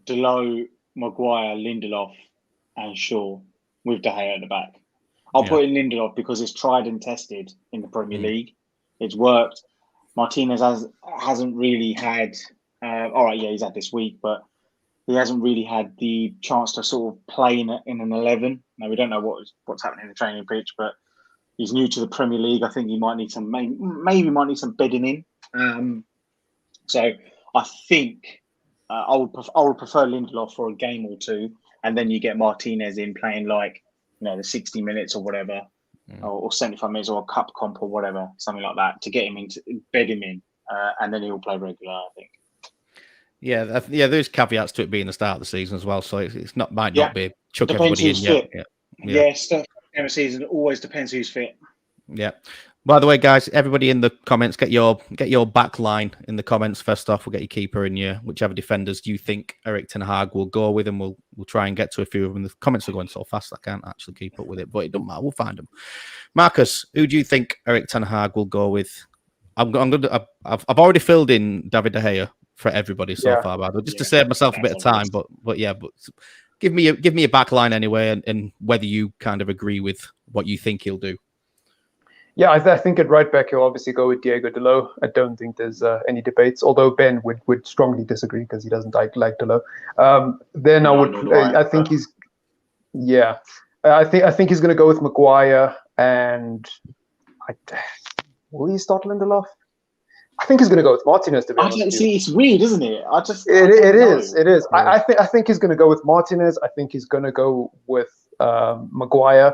Delo, Maguire, Lindelof, and Shaw with De Gea at the back. I'll put in Lindelof because it's tried and tested in the Premier League. It's worked. Martinez hasn't really had. All right, yeah, he's had this week, but he hasn't really had the chance to sort of play in an 11. Now, we don't know what's happening in the training pitch, but he's new to the Premier League. I think he might need some, maybe might need some bedding in. So I think I would prefer Lindelof for a game or two, and then you get Martinez in playing the 60 minutes or whatever, or 75 minutes or a cup comp or whatever, something like that, to get him bed him in, and then he'll play regular, I think. Yeah, there's caveats to it being the start of the season as well, so it's not might not be chuck Depends everybody in. who's fit. Yeah, stuff every season always depends who's fit. Yeah. By the way, guys, everybody in the comments, get your back line in the comments first off. We'll get your keeper and whichever defenders you think Erik Ten Hag will go with, and we'll try and get to a few of them. The comments are going so fast I can't actually keep up with it, but it doesn't matter. We'll find them. Marcus, who do you think Erik Ten Hag will go with? I've already filled in David De Gea for everybody so far, but just to save myself a bit of time. But give me a back line anyway, and whether you kind of agree with what you think he'll do. Yeah, I think at right back he'll obviously go with Diego Delo. I don't think there's any debates, although Ben would strongly disagree because he doesn't like Delo. Then I think he's going to go with Maguire, and will he start Lindelof? I think he's going to go with Martinez. To be honest, see, it's weird, isn't it? It is. I think he's going to go with Martinez. I think he's going to go with Maguire.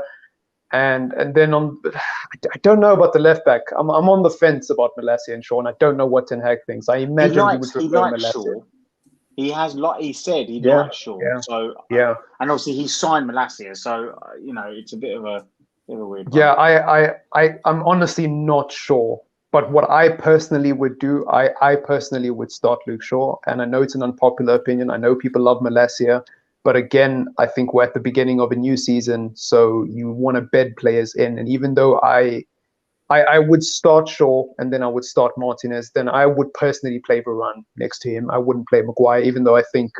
And then I don't know about the left back. I'm on the fence about Malacia and Shaw. I don't know what Ten Hag thinks. I imagine he would prefer Malacia. Shaw. He has, like he said, he likes Shaw. Yeah. So and obviously he signed Malacia. So it's a bit of a weird one. Yeah, I'm honestly not sure. But what I personally would do, I personally would start Luke Shaw. And I know it's an unpopular opinion. I know people love Malacia. But again, I think we're at the beginning of a new season, so you want to bed players in. And even though I I would start Shaw and then I would start Martinez. Then I would personally play Varane next to him. I wouldn't play Maguire, even though I think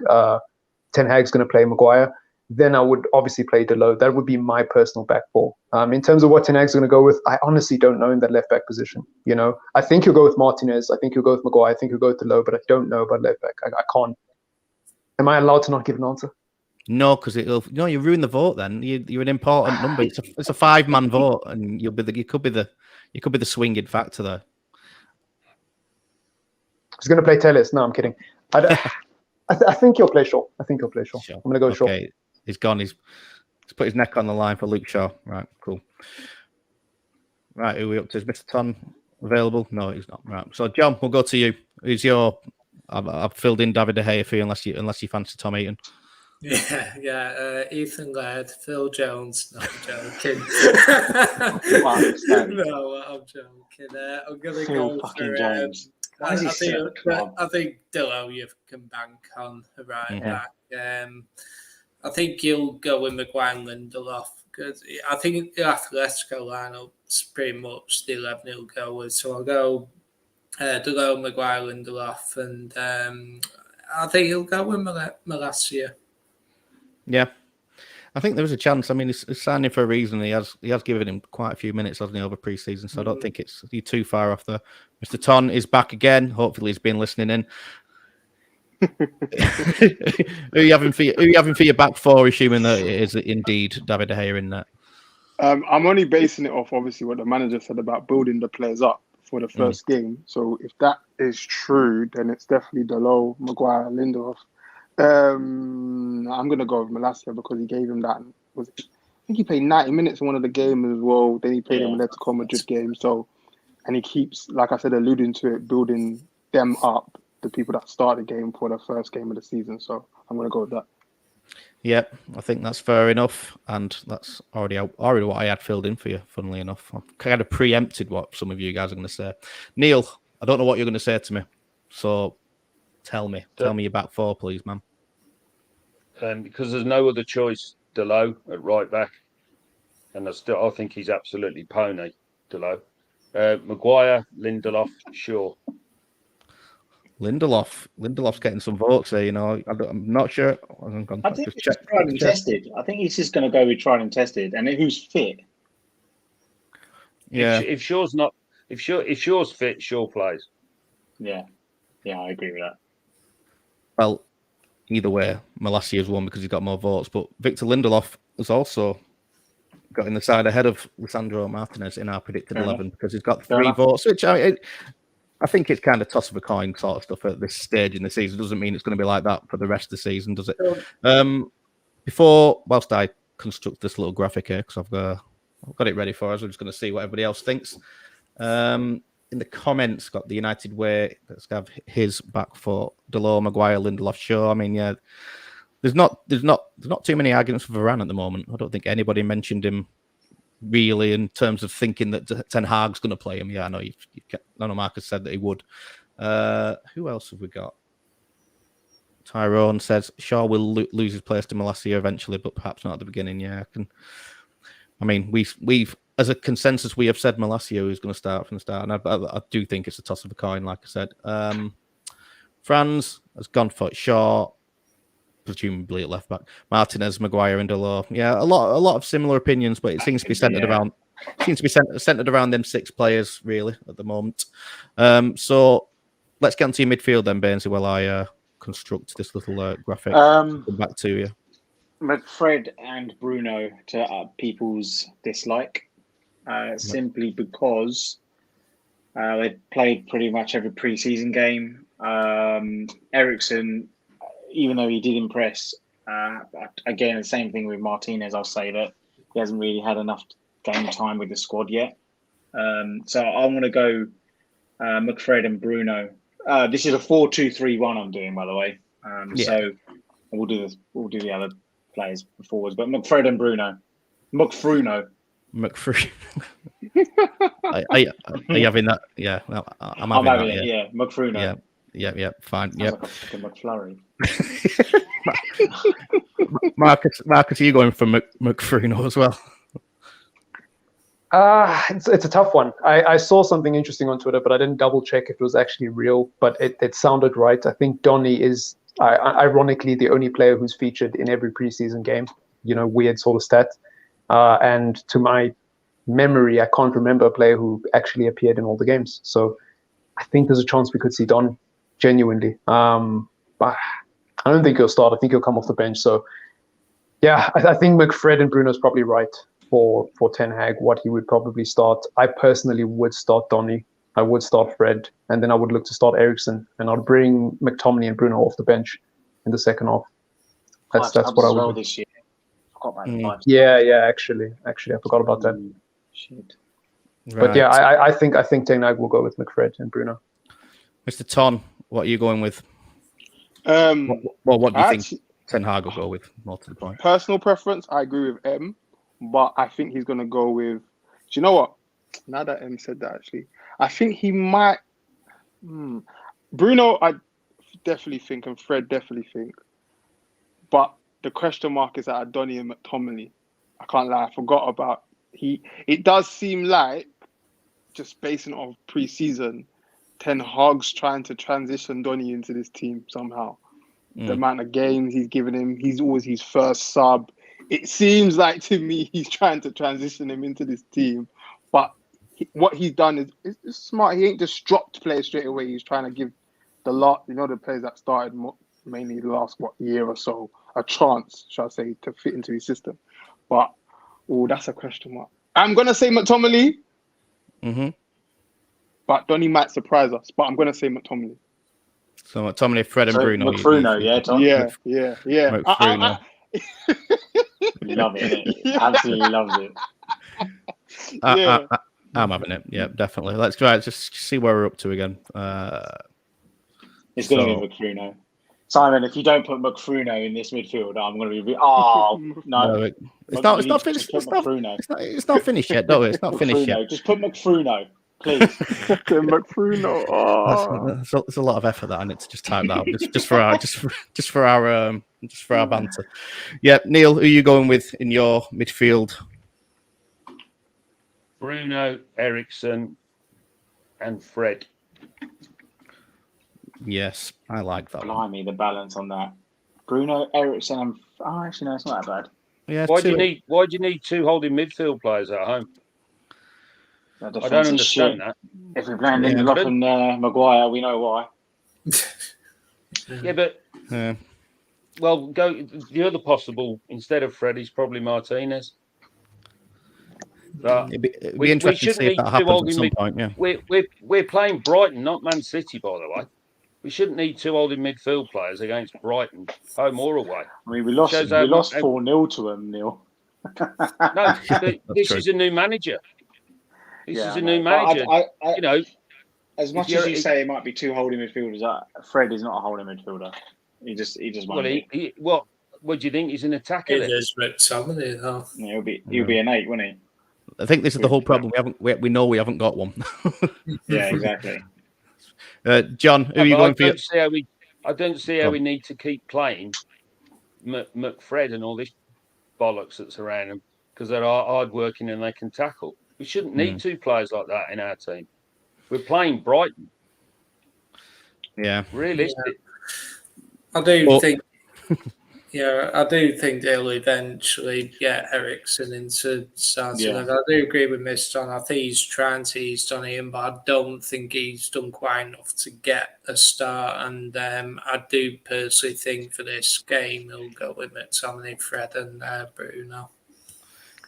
Ten Hag's going to play Maguire. Then I would obviously play Delo. That would be my personal back four. In terms of what Ten Hag's going to go with, I honestly don't know in that left back position. You know, I think he'll go with Martinez. I think he'll go with Maguire. I think he'll go with Delo, but I don't know about left back. I can't. Am I allowed to not give an answer? No, because you ruin the vote. Then you're an important number. It's a 5-man vote, and you could be the swinging factor there. He's going to play Telles. No, I'm kidding. I think he'll play Shaw. I'm going to go Shaw. Okay, he's gone. He's put his neck on the line for Luke Shaw. Right, cool. Right, who are we up to? Is Mr. Ton available? No, he's not. Right. So, John, we'll go to you. Who's your? I've filled in David De Gea for you, unless you fancy Tom Eaton. Yeah. Ethan Laird, Phil Jones. No, I'm joking. No, I'm joking. I'm gonna go for Jones. I think Delo you can bank on right back. I think you'll go with Maguire and Lindelof because I think the Atletico lineup's pretty much the 11 he'll go with. So I'll go Delo, Maguire, Lindelof, and I think he'll go with Malacia. Yeah, I think there was a chance. I mean, he's signing for a reason. He has given him quite a few minutes, hasn't he, over pre-season? So I don't think you're too far off there. Mr. Ton is back again. Hopefully, he's been listening in. Who are you having for your back four, assuming that it is indeed David De Gea in that? I'm only basing it off, obviously, what the manager said about building the players up for the first game. So if that is true, then it's definitely Delo, Maguire, Lindelof. I'm going to go with Malacia because he gave him that. I think he played 90 minutes in one of the games as well. Then he played in the Atletico Madrid game. So, and he keeps, like I said, alluding to it, building them up, the people that start the game for the first game of the season. So I'm going to go with that. Yep, I think that's fair enough. And that's already what I had filled in for you, funnily enough. I've kind of preempted what some of you guys are going to say. Neil, I don't know what you're going to say to me. So tell me your back four, please, man. Because there's no other choice, Delo at right back, and I think he's absolutely pony, Delo. Maguire, Lindelof, Shaw. Lindelof's getting some votes there. You know, I'm not sure. I think it's tried and tested. I think he's just going to go with tried and tested, and who's fit. Yeah. If Shaw's fit, Shaw plays. Yeah, I agree with that. Well, either way, Malacia's won because he's got more votes, but Victor Lindelof has also got in the side ahead of Lisandro Martinez in our predicted 11 because he's got 3 votes, which I think it's kind of toss of a coin sort of stuff at this stage in the season. Doesn't mean it's going to be like that for the rest of the season, does it? Whilst I construct this little graphic here, because I've got it ready for us, I'm just going to see what everybody else thinks. In the comments, got the United way. Let's have his back for Delo, Maguire, Lindelof, Shaw. I mean, yeah, there's not too many arguments for Varane at the moment. I don't think anybody mentioned him really in terms of thinking that Ten Hag's going to play him. Yeah, I know Marcus said that he would. Who else have we got? Tyrone says Shaw will lose his place to Malacia eventually, but perhaps not at the beginning. Yeah, we've as a consensus, we have said Malacia is going to start from the start, and I do think it's a toss of a coin, like I said. Franz has gone for Shaw, presumably at left back. Martinez, Maguire, and Delo. Yeah, a lot of similar opinions, but it seems to be centered around them 6 players really at the moment. So let's get onto your midfield then, Bainesy, while I construct this little graphic. Come back to you. McFred and Bruno to people's dislike. Simply because they played pretty much every pre-season game. Eriksen, even though he did impress, again, the same thing with Martinez, I'll say that he hasn't really had enough game time with the squad yet. So I'm going to go McFred and Bruno. This is a 4-2-3-1 I'm doing, by the way. So we'll do the other players forwards, but McFred and Bruno. McFruno. Are you having that? Yeah, I'm having that. Yeah, McFruno. Yeah, fine. Yeah. McFlurry. Marcus, are you going for McFruno as well? It's a tough one. I saw something interesting on Twitter, but I didn't double check if it was actually real. But it sounded right. I think Donny is, ironically, the only player who's featured in every preseason game. Weird sort of stat. And to my memory, I can't remember a player who actually appeared in all the games. So I think there's a chance we could see Donny, genuinely. But I don't think he'll start. I think he'll come off the bench. So yeah, I think McFred and Bruno's probably right for Ten Hag, what he would probably start. I personally would start Donny. I would start Fred, and then I would look to start Eriksen, and I'd bring McTominay and Bruno off the bench in the second half. That's what I would do. This year. I forgot about Yeah. Actually, I forgot about that. Shit. But Right. yeah, I think Ten Hag will go with McFred and Bruno. Mr. Ton, what are you going with? What do you think Ten Hag will go with? More to the point. Personal preference, I agree with M, but I think he's going to go with. Do you know what? Now that M said that, actually, I think he might. Bruno, I definitely think, and Fred definitely think. But the question mark is at Donny and McTominay. I can't lie, I forgot about It does seem like, just basing off pre-season, Ten Hag's trying to transition Donny into this team somehow. The amount of games he's given him, he's always his first sub. It seems like to me he's trying to transition him into this team. But what he's done is smart. He ain't just dropped players straight away. He's trying to give the players that started mainly the last year or so a chance, shall I say, to fit into his system. But that's a question mark. I'm gonna say McTominay. But Donny might surprise us. But I'm gonna say McTominay. So McTominay, Fred, and Bruno. McBruno, yeah, Tom. Yeah. McBruno. Love it. Absolutely loves it. I'm having it. Yeah, definitely. Let's try it. Just see where we're up to again. It's going to be McBruno. Simon, if you don't put McBruno in this midfield, I'm going to be. Oh no! It's not finished. It's not finished yet, though. It's not finished yet. Just put McBruno, please. McBruno. It's a lot of effort that I need to just type that out just for our banter. Yeah, Neil, who are you going with in your midfield? Bruno, Eriksen, and Fred. Yes, I like that. Blimey, the balance on that. Bruno, Eriksen, and actually no, it's not that bad. Yeah. Why do you need two holding midfield players at home? I don't understand that. If we're playing Lindelof and Maguire, we know why. Yeah, but well, go the other possible instead of Fred is probably Martinez. But it'd be interesting to see if that happens at some point. Yeah, we're playing Brighton, not Man City, by the way. We shouldn't need two holding midfield players against Brighton, home or away. I mean, we lost 4-0 to them, Neil. No, this is a new manager. This is a new manager. As much as you say it might be two holding midfielders, Fred is not a holding midfielder. He just won't. What do you think? He's an attacker. He'll be an 8, won't he? I think this is the whole problem. We know we haven't got one. Yeah, exactly. John, who are you going for? I don't see how we need to keep playing McFred and all this bollocks that's around him because they're hard working and they can tackle. We shouldn't need two players like that in our team. We're playing Brighton. Yeah, realistic. I do think. Yeah, I do think they'll eventually get Eriksen into starting. Yeah. I do agree with Mr. John. I think he's trying to ease Donny in, but I don't think he's done quite enough to get a start. And I do personally think for this game, he'll go with McTominay, Fred, and Bruno.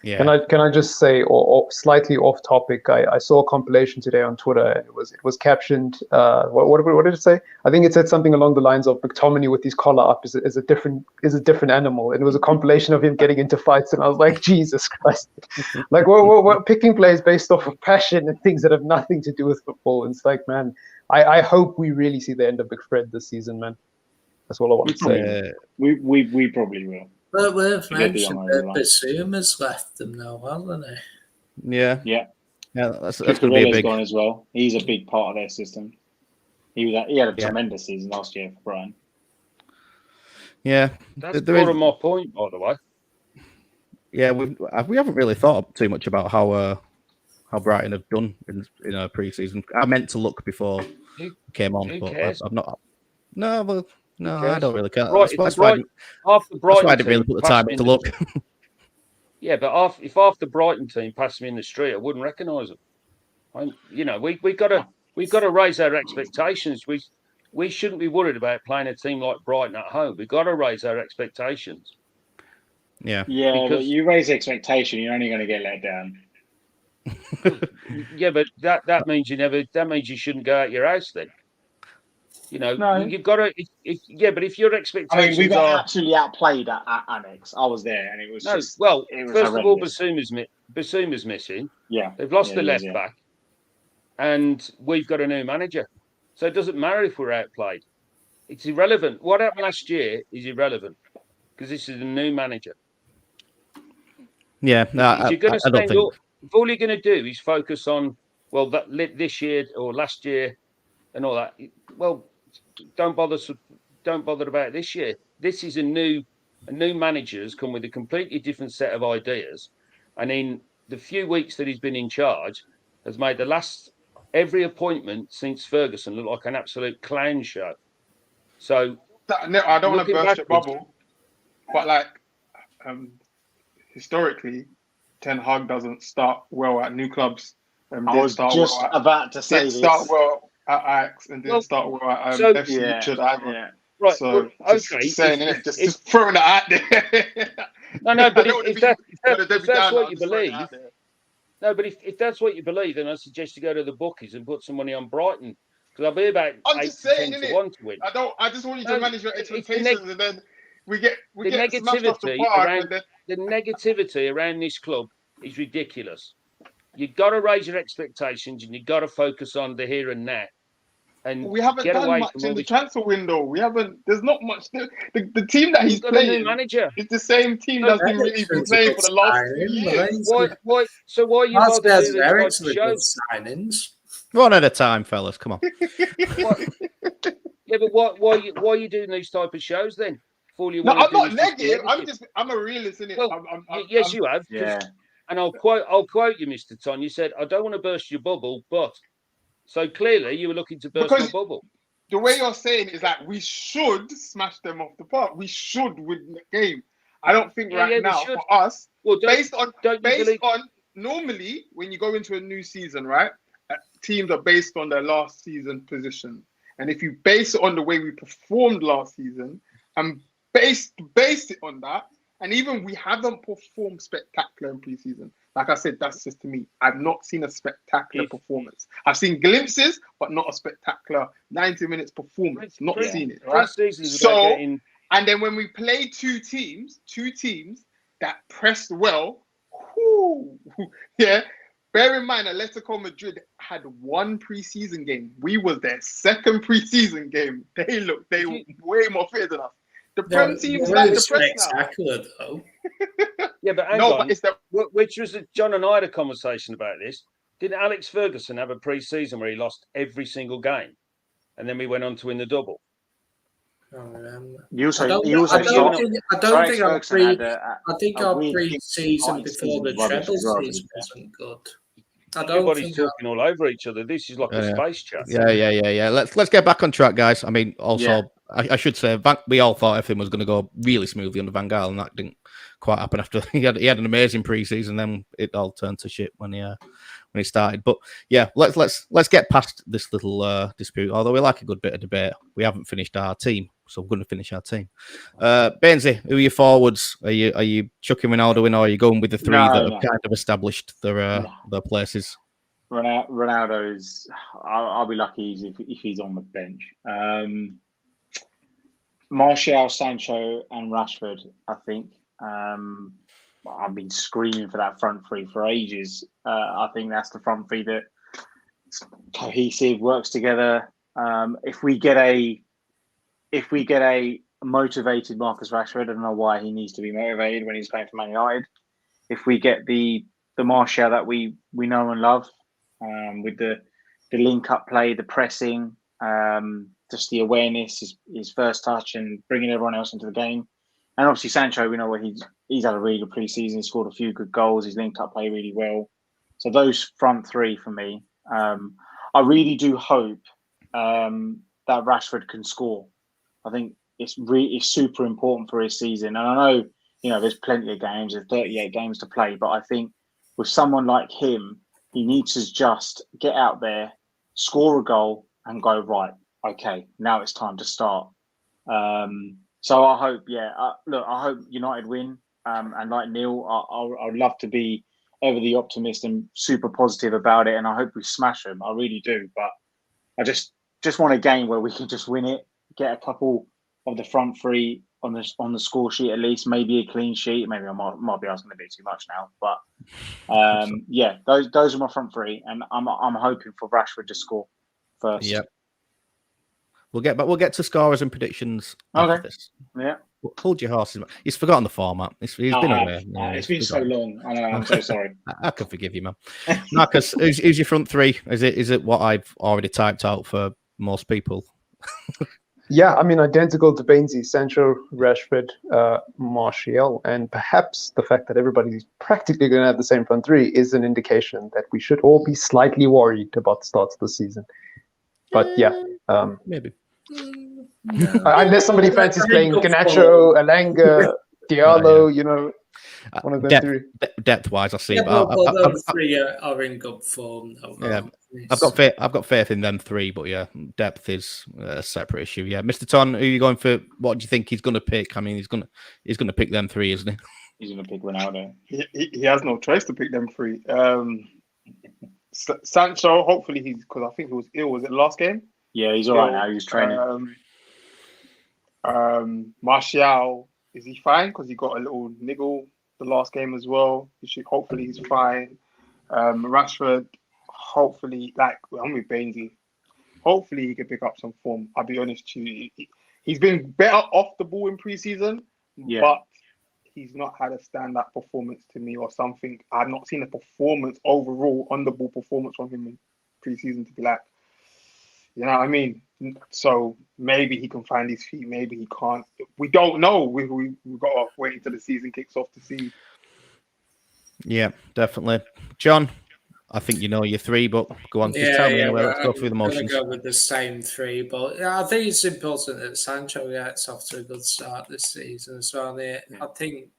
Yeah. Can I just say, or slightly off topic? I saw a compilation today on Twitter, and it was captioned. What did it say? I think it said something along the lines of McTominay with his collar up is a different animal, and it was a compilation of him getting into fights. And I was like, Jesus Christ! Like we're picking players based off of passion and things that have nothing to do with football. And it's like, man, I hope we really see the end of McFred this season, man. That's all I want to say. We probably will. But we've mentioned that Bissouma's left them now, hasn't he? Yeah. That's going to be a big. Gone as well. He's a big part of their system. He had a tremendous season last year for Brighton. Yeah, that's more of my point, by the way. Yeah, we haven't really thought too much about how how Brighton have done in pre-season. I meant to look before Who, I came on, who but cares? I've not. No, well, no, I cares? don't really care. Right, That's why half the that's Brighton why I didn't really team put the passed time me to in look. Yeah, but if half the Brighton team passed me in the street, I wouldn't recognise them. We got to raise our expectations. We shouldn't be worried about playing a team like Brighton at home. We've got to raise our expectations. Yeah, Yeah, but because you raise expectation, you're only going to get let down. yeah, but that means you shouldn't go out your house then. No. You've got to. But if your I expectations mean, we got are absolutely outplayed at Annex. I was there, and it was no, just well, it was first of all, horrendous. Basouma's missing. Yeah, They've lost yeah, the he is, left back, and we've got a new manager. So it doesn't matter if we're outplayed. It's irrelevant. What happened last year is irrelevant because this is a new manager. yeah. No, If you're going to I don't spend think. if all you're going to do is focus on this year or last year and all that, well, don't bother about this year. This is a new manager has come with a completely different set of ideas, and in the few weeks that he's been in charge, has made every appointment since Ferguson look like an absolute clown show. So I don't want to burst your backwards, bubble, but historically, Ten Hag doesn't start well at new clubs. I was just about to say this. Start well at Ajax and didn't start well at FC Richard either. Yeah. Right. So well, just saying it, just throwing it out there. No, but if that's what you believe, no, but if that's what you believe, then I suggest you go to the bookies and put some money on Brighton because I'll be about I'm 8 just to 10 saying, to 1 to win. I just want you to manage your it's expectations, and then we get smashed off the negativity park. around the negativity around this club is ridiculous. You've got to raise your expectations and you've got to focus on the here and now. And we haven't get done away much from in all the this. transfer window. We haven't. There's not much. The team that he's Got a new playing manager. is the same team that's been really been playing for the last 2 years. Why are you bothered to do these types of shows? Signings. One at a time, fellas. Come on. Yeah, but why are you doing these type of shows then? I'm not negative. I'm a realist in it. Well, yes, you have. Yeah. And I'll quote you, Mr. Ton. You said, "I don't want to burst your bubble, but." So clearly, you were looking to burst my bubble. The way you're saying is that we should smash them off the park. We should win the game. I don't think now for us, based on normally when you go into a new season, right? Teams are based on their last season position, and if you base it on the way we performed last season and base it on that, and even we haven't performed spectacular in preseason. Like I said, that's just to me. I've not seen a spectacular performance. I've seen glimpses, but not a spectacular 90 minutes performance. Not seen it, right? So, and then when we play two teams that pressed well, bear in mind, Atletico Madrid had one preseason game. We was their second preseason game. They were way more fit than us. The Prem teams like the press spectacular, though. Yeah, but hang on. Which was John and I had a conversation about this. Didn't Alex Ferguson have a pre-season where he lost every single game, and then we went on to win the double? I think our pre-season before the treble season wasn't good. Everybody's talking all over each other. This is like a space chat. Yeah. Let's get back on track, guys. I mean, also, I should say, we all thought everything was going to go really smoothly under Van Gaal, and that didn't quite happen. After he had an amazing pre-season, then it all turned to shit when he started. But yeah, let's get past this little dispute. Although we like a good bit of debate, we haven't finished our team, so we're going to finish our team. Bainsy, who are your forwards? Are you chucking Ronaldo in, or are you going with the three that have kind of established their places? Ronaldo is. I'll be lucky if he's on the bench. Martial, Sancho, and Rashford. I think. I've been screaming for that front three for ages. I think that's the front three that cohesive, works together. If we get a motivated Marcus Rashford, I don't know why he needs to be motivated when he's playing for Man United. If we get the Martial that we know and love, with the link-up play, the pressing, just the awareness, his first touch, and bringing everyone else into the game. And obviously Sancho, we know he's had a really good pre-season. He scored a few good goals. He's linked up play really well. So those front three for me. I really do hope that Rashford can score. I think it's super important for his season. And I know, there's plenty of games, there's 38 games to play, but I think with someone like him, he needs to just get out there, score a goal, and go, right, okay, now it's time to start. So I hope, I hope United win. And like Neil, I'd love to be ever the optimist and super positive about it. And I hope we smash them. I really do. But I just want a game where we can just win it, get a couple of the front three on the score sheet at least, maybe a clean sheet. Maybe I might be asking a bit too much now. But those are my front three. And I'm hoping for Rashford to score first. Yep. We'll get to scorers and predictions after this. Yeah. Hold your horses. He's forgotten the format. He's been away. It's been so long. I know. I'm so sorry. I can forgive you, man. Marcus, who's your front three? Is it what I've already typed out for most people? Yeah, I mean, identical to Bainesy, Sancho, Rashford, Martial, and perhaps the fact that everybody's practically going to have the same front three is an indication that we should all be slightly worried about the start of the season. But yeah, maybe. Unless somebody fancies playing Garnacho, Alanga, Diallo, one of them three. Depth-wise, I see. Yeah, but those three are in good form. Yeah, I've got faith in them three, but yeah, depth is a separate issue. Yeah, Mr. Ton, who are you going for? What do you think he's going to pick? I mean, he's going to pick them three, isn't he? He's going to pick Ronaldo. He has no choice to pick them three. Sancho, hopefully because I think he was ill. Was it last game? Yeah, he's all right now. He's training. Martial, is he fine? Because he got a little niggle the last game as well. Hopefully he's fine. Rashford, hopefully, I'm with Bainesy. Hopefully he can pick up some form. I'll be honest to you. He's been better off the ball in pre-season, but he's not had a stand-up performance to me or something. I've not seen a performance overall, on-the-ball performance from him in pre-season to be like, you know what I mean? So maybe he can find his feet, maybe he can't. We don't know. We've got to wait until the season kicks off to see. Yeah, definitely. John, I think you know your three, but go on, just tell me anyway. Let's go through the motions. I'm going to go with the same three, but I think it's important that Sancho gets off to a good start this season. So I think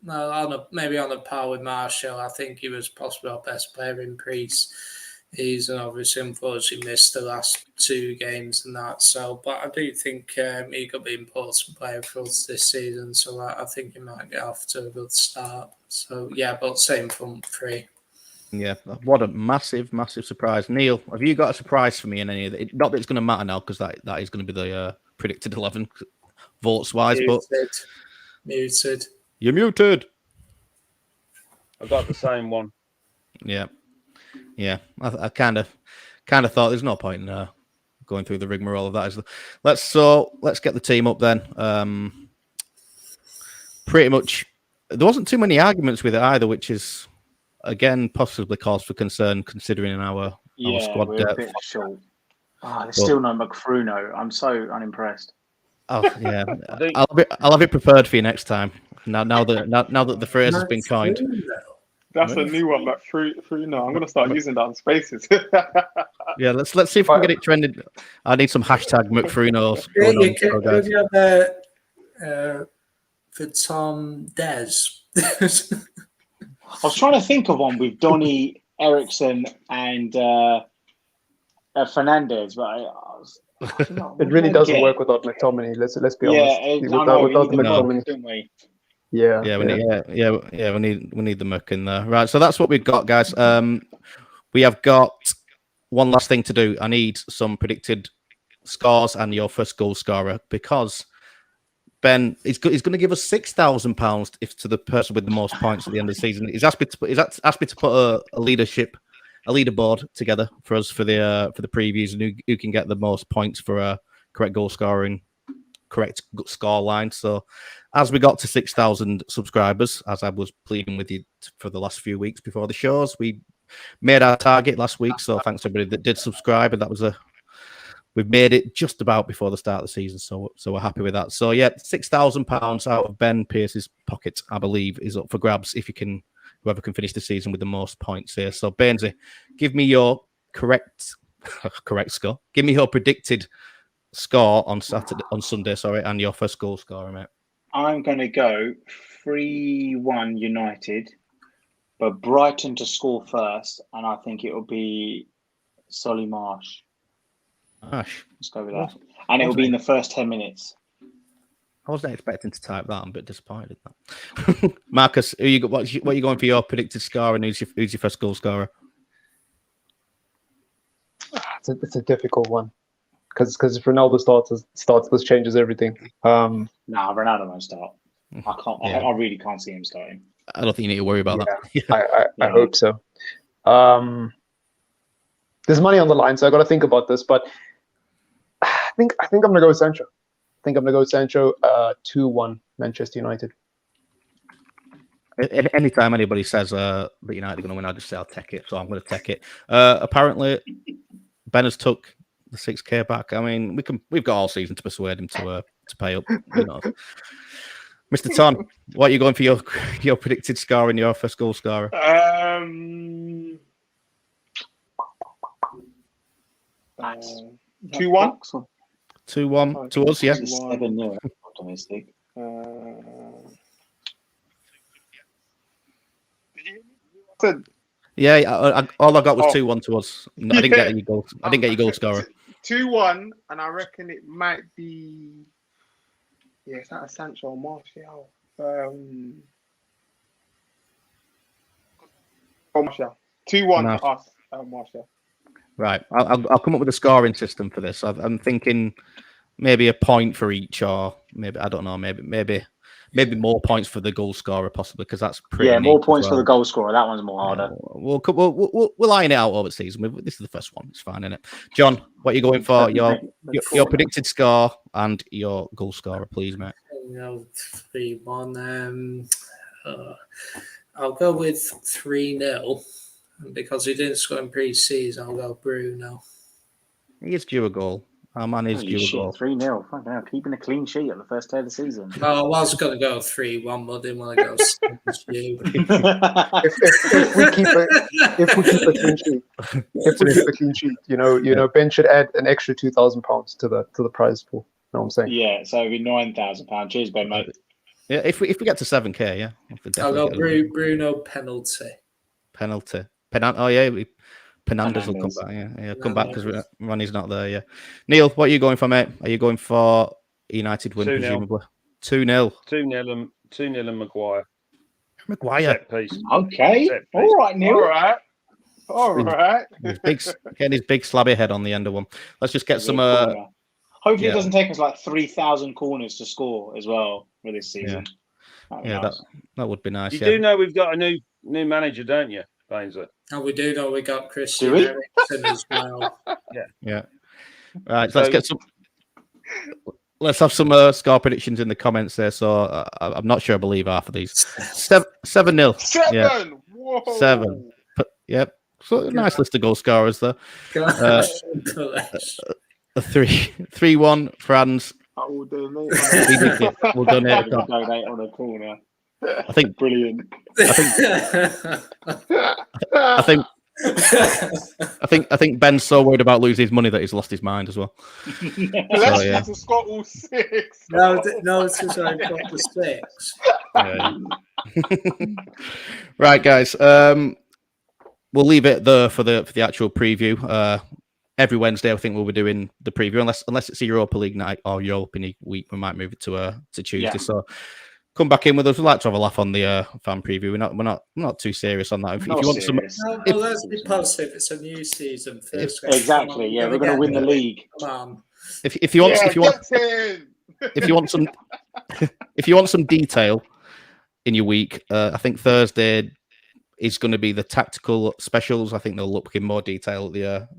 maybe on a par with Martial. I think he was possibly our best player in pre-season. Obviously, unfortunately, missed the last two games and that. So, but I do think he could be an important player for us this season. So I think he might get off to a good start. So yeah, but same front three. Yeah, what a massive, massive surprise. Neil, have you got a surprise for me in any of it? Not that it's going to matter now, because that is going to be the predicted 11 votes-wise. Muted. You're muted. I've got the same one. Yeah. I kind of thought there's no point in going through the rigmarole of that. Let's get the team up then. Pretty much, there wasn't too many arguments with it either, which is again possibly cause for concern considering our squad depth. There's still no McFruno. I'm so unimpressed. Oh yeah, I'll have it prepared for you next time. Now that the phrase has been coined. That's a new one, but I'm going to start using that on Spaces. Yeah, let's see if we can get it trending. I need some hashtag McFrunos. For Tom Des. I was trying to think of one with Donny, Ericsson, and Fernandez, but it really doesn't work without McTominay. Let's be honest. Without the McTominay. Yeah, we need the muck in there. Right, so that's what we've got, guys. We have got one last thing to do. I need some predicted scores and your first goal scorer, because Ben he's going to give us £6,000 if to the person with the most points at the end of the season. He's asked me to put a leaderboard together for us for the previews, and who can get the most points for a correct goal scoring, correct score line. So as we got to 6,000 subscribers, as I was pleading with you for the last few weeks before the shows, we made our target last week. So thanks to everybody that did subscribe, and we've made it just about before the start of the season. So we're happy with that. So yeah, £6,000 out of Ben Pierce's pocket, I believe, is up for grabs if you can whoever can finish the season with the most points here. So, Bainesy, give me your correct score. Give me your predicted score on Sunday, and your first goal scorer, mate. I'm going to go 3-1 United, but Brighton to score first, and I think it will be Solly Marsh. Let's go with that. And it will be in the first 10 minutes. I wasn't expecting to type that. I'm a bit disappointed. Marcus, what are you going for your predicted score, and who's your first goal scorer? It's a difficult one because if Ronaldo starts, this changes everything. Ronaldo won't start. I can't. Yeah. I really can't see him starting. I don't think you need to worry about that. I hope so. There's money on the line, so I got to think about this. But I think I'm going to go with Sancho. 2-1 Manchester United. Anytime anybody says that United are going to win, I just say I'll take it. So I'm going to take it. Apparently, Ben has took the 6K back. I mean, we've got all season to persuade him to pay up. Mr. Ton, what are you going for your predicted score and your first goal scorer? 2-1. 2-1 to us, yeah. 7-0. Optimistic. Yeah, all I got was 2-1 to us. I didn't get your goal. I didn't get your goal scorer. 2-1, and I reckon it might be. Yeah, it's not a Sancho or Martial. Martial. 2-1 us, Martial. Right, I'll come up with a scoring system for this. I'm thinking maybe a point for each, or maybe I don't know, maybe more points for the goal scorer possibly, because that's pretty. More points for the goal scorer. That one's more harder. We'll line it out over the season. This is the first one. It's fine, isn't it? John, what are you going for? Your predicted score and your goal scorer, please, mate. 3-1. I'll go with 3-0. Because he didn't score in pre-season, I'll go Bruno. He is due a goal. Our man is due a goal. 3-0. Fuck hell, keeping a clean sheet on the first day of the season. I was going to go 3-1, but I didn't want to go 6-2. If we keep a clean sheet, Ben should add an extra £2,000 to the prize pool. You know what I'm saying? Yeah, so it'd be £9,000. Cheers, Ben, mate. Yeah, if we get to 7K, yeah. I'll go Bruno penalty. Oh yeah, Penandas will come back. Yeah, come back because Ronnie's not there. Yeah, Neil, what are you going for, mate? Are you going for United win 2-0. presumably? 2-0. 2-0 and Maguire. Set piece. Okay. All right, Neil. All right. Getting his big slabby head on the end of one. Let's just get some. Hopefully, it doesn't take us like 3,000 corners to score as well for this season. That would be nice. You do know we've got a new manager, don't you, Bainsley? And we do know we got Christian Eriksen as well. Yeah. Right, so let's have some score predictions in the comments there. So I'm not sure I believe half of these. 7-0. 7. Yeah. Whoa. 7. Yep. So nice list of goal scorers there. 3-1 France. We'll donate. We'll donate on a corner. I think brilliant. I think Ben's so worried about losing his money that he's lost his mind as well. Let's just got all 6. No, it's just I got the 6. Yeah. Right, guys. We'll leave it there for the actual preview. Every Wednesday, I think we'll be doing the preview, unless it's a Europa League night or Europa League week. We might move it to Tuesday. Yeah. So come back in with us. We'd like to have a laugh on the fan preview. We're not too serious on that. If you want some, let's be positive. It's a new season. Exactly. Yeah, we're going to win the league. Come on. If you want some detail in your week, I think Thursday is going to be the tactical specials. I think they'll look in more detail at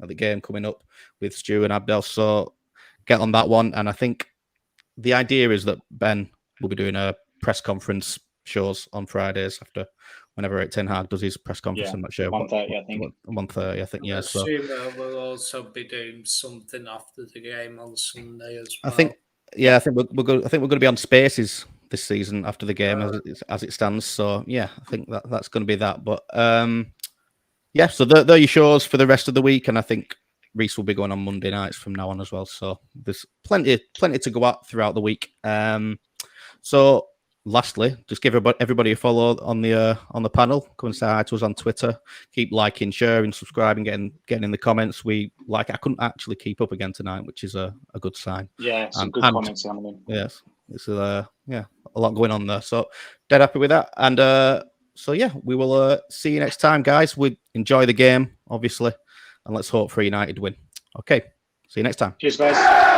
the game coming up with Stu and Abdel. So get on that one. And I think the idea is that Ben will be doing a press conference shows on Fridays after whenever Ten Hag does his press conference. I'm not sure. 1:30, I think. 1:30, I think. Yeah. So I assume we'll also be doing something after the game on Sunday as well. I think we're going to be on Spaces this season after the game as it stands. So yeah, I think that's going to be that. But yeah, so they're your shows for the rest of the week, and I think Reese will be going on Monday nights from now on as well. So there's plenty to go at throughout the week. So lastly, just give everybody a follow on the panel. Come and say hi to us on Twitter. Keep liking, sharing, subscribing, getting in the comments. I couldn't actually keep up again tonight, which is a good sign. Yeah, some good comments coming in. Yes, it's a lot going on there. So dead happy with that. And so yeah, we will see you next time, guys. We enjoy the game, obviously, and let's hope for a United win. Okay, see you next time. Cheers, guys.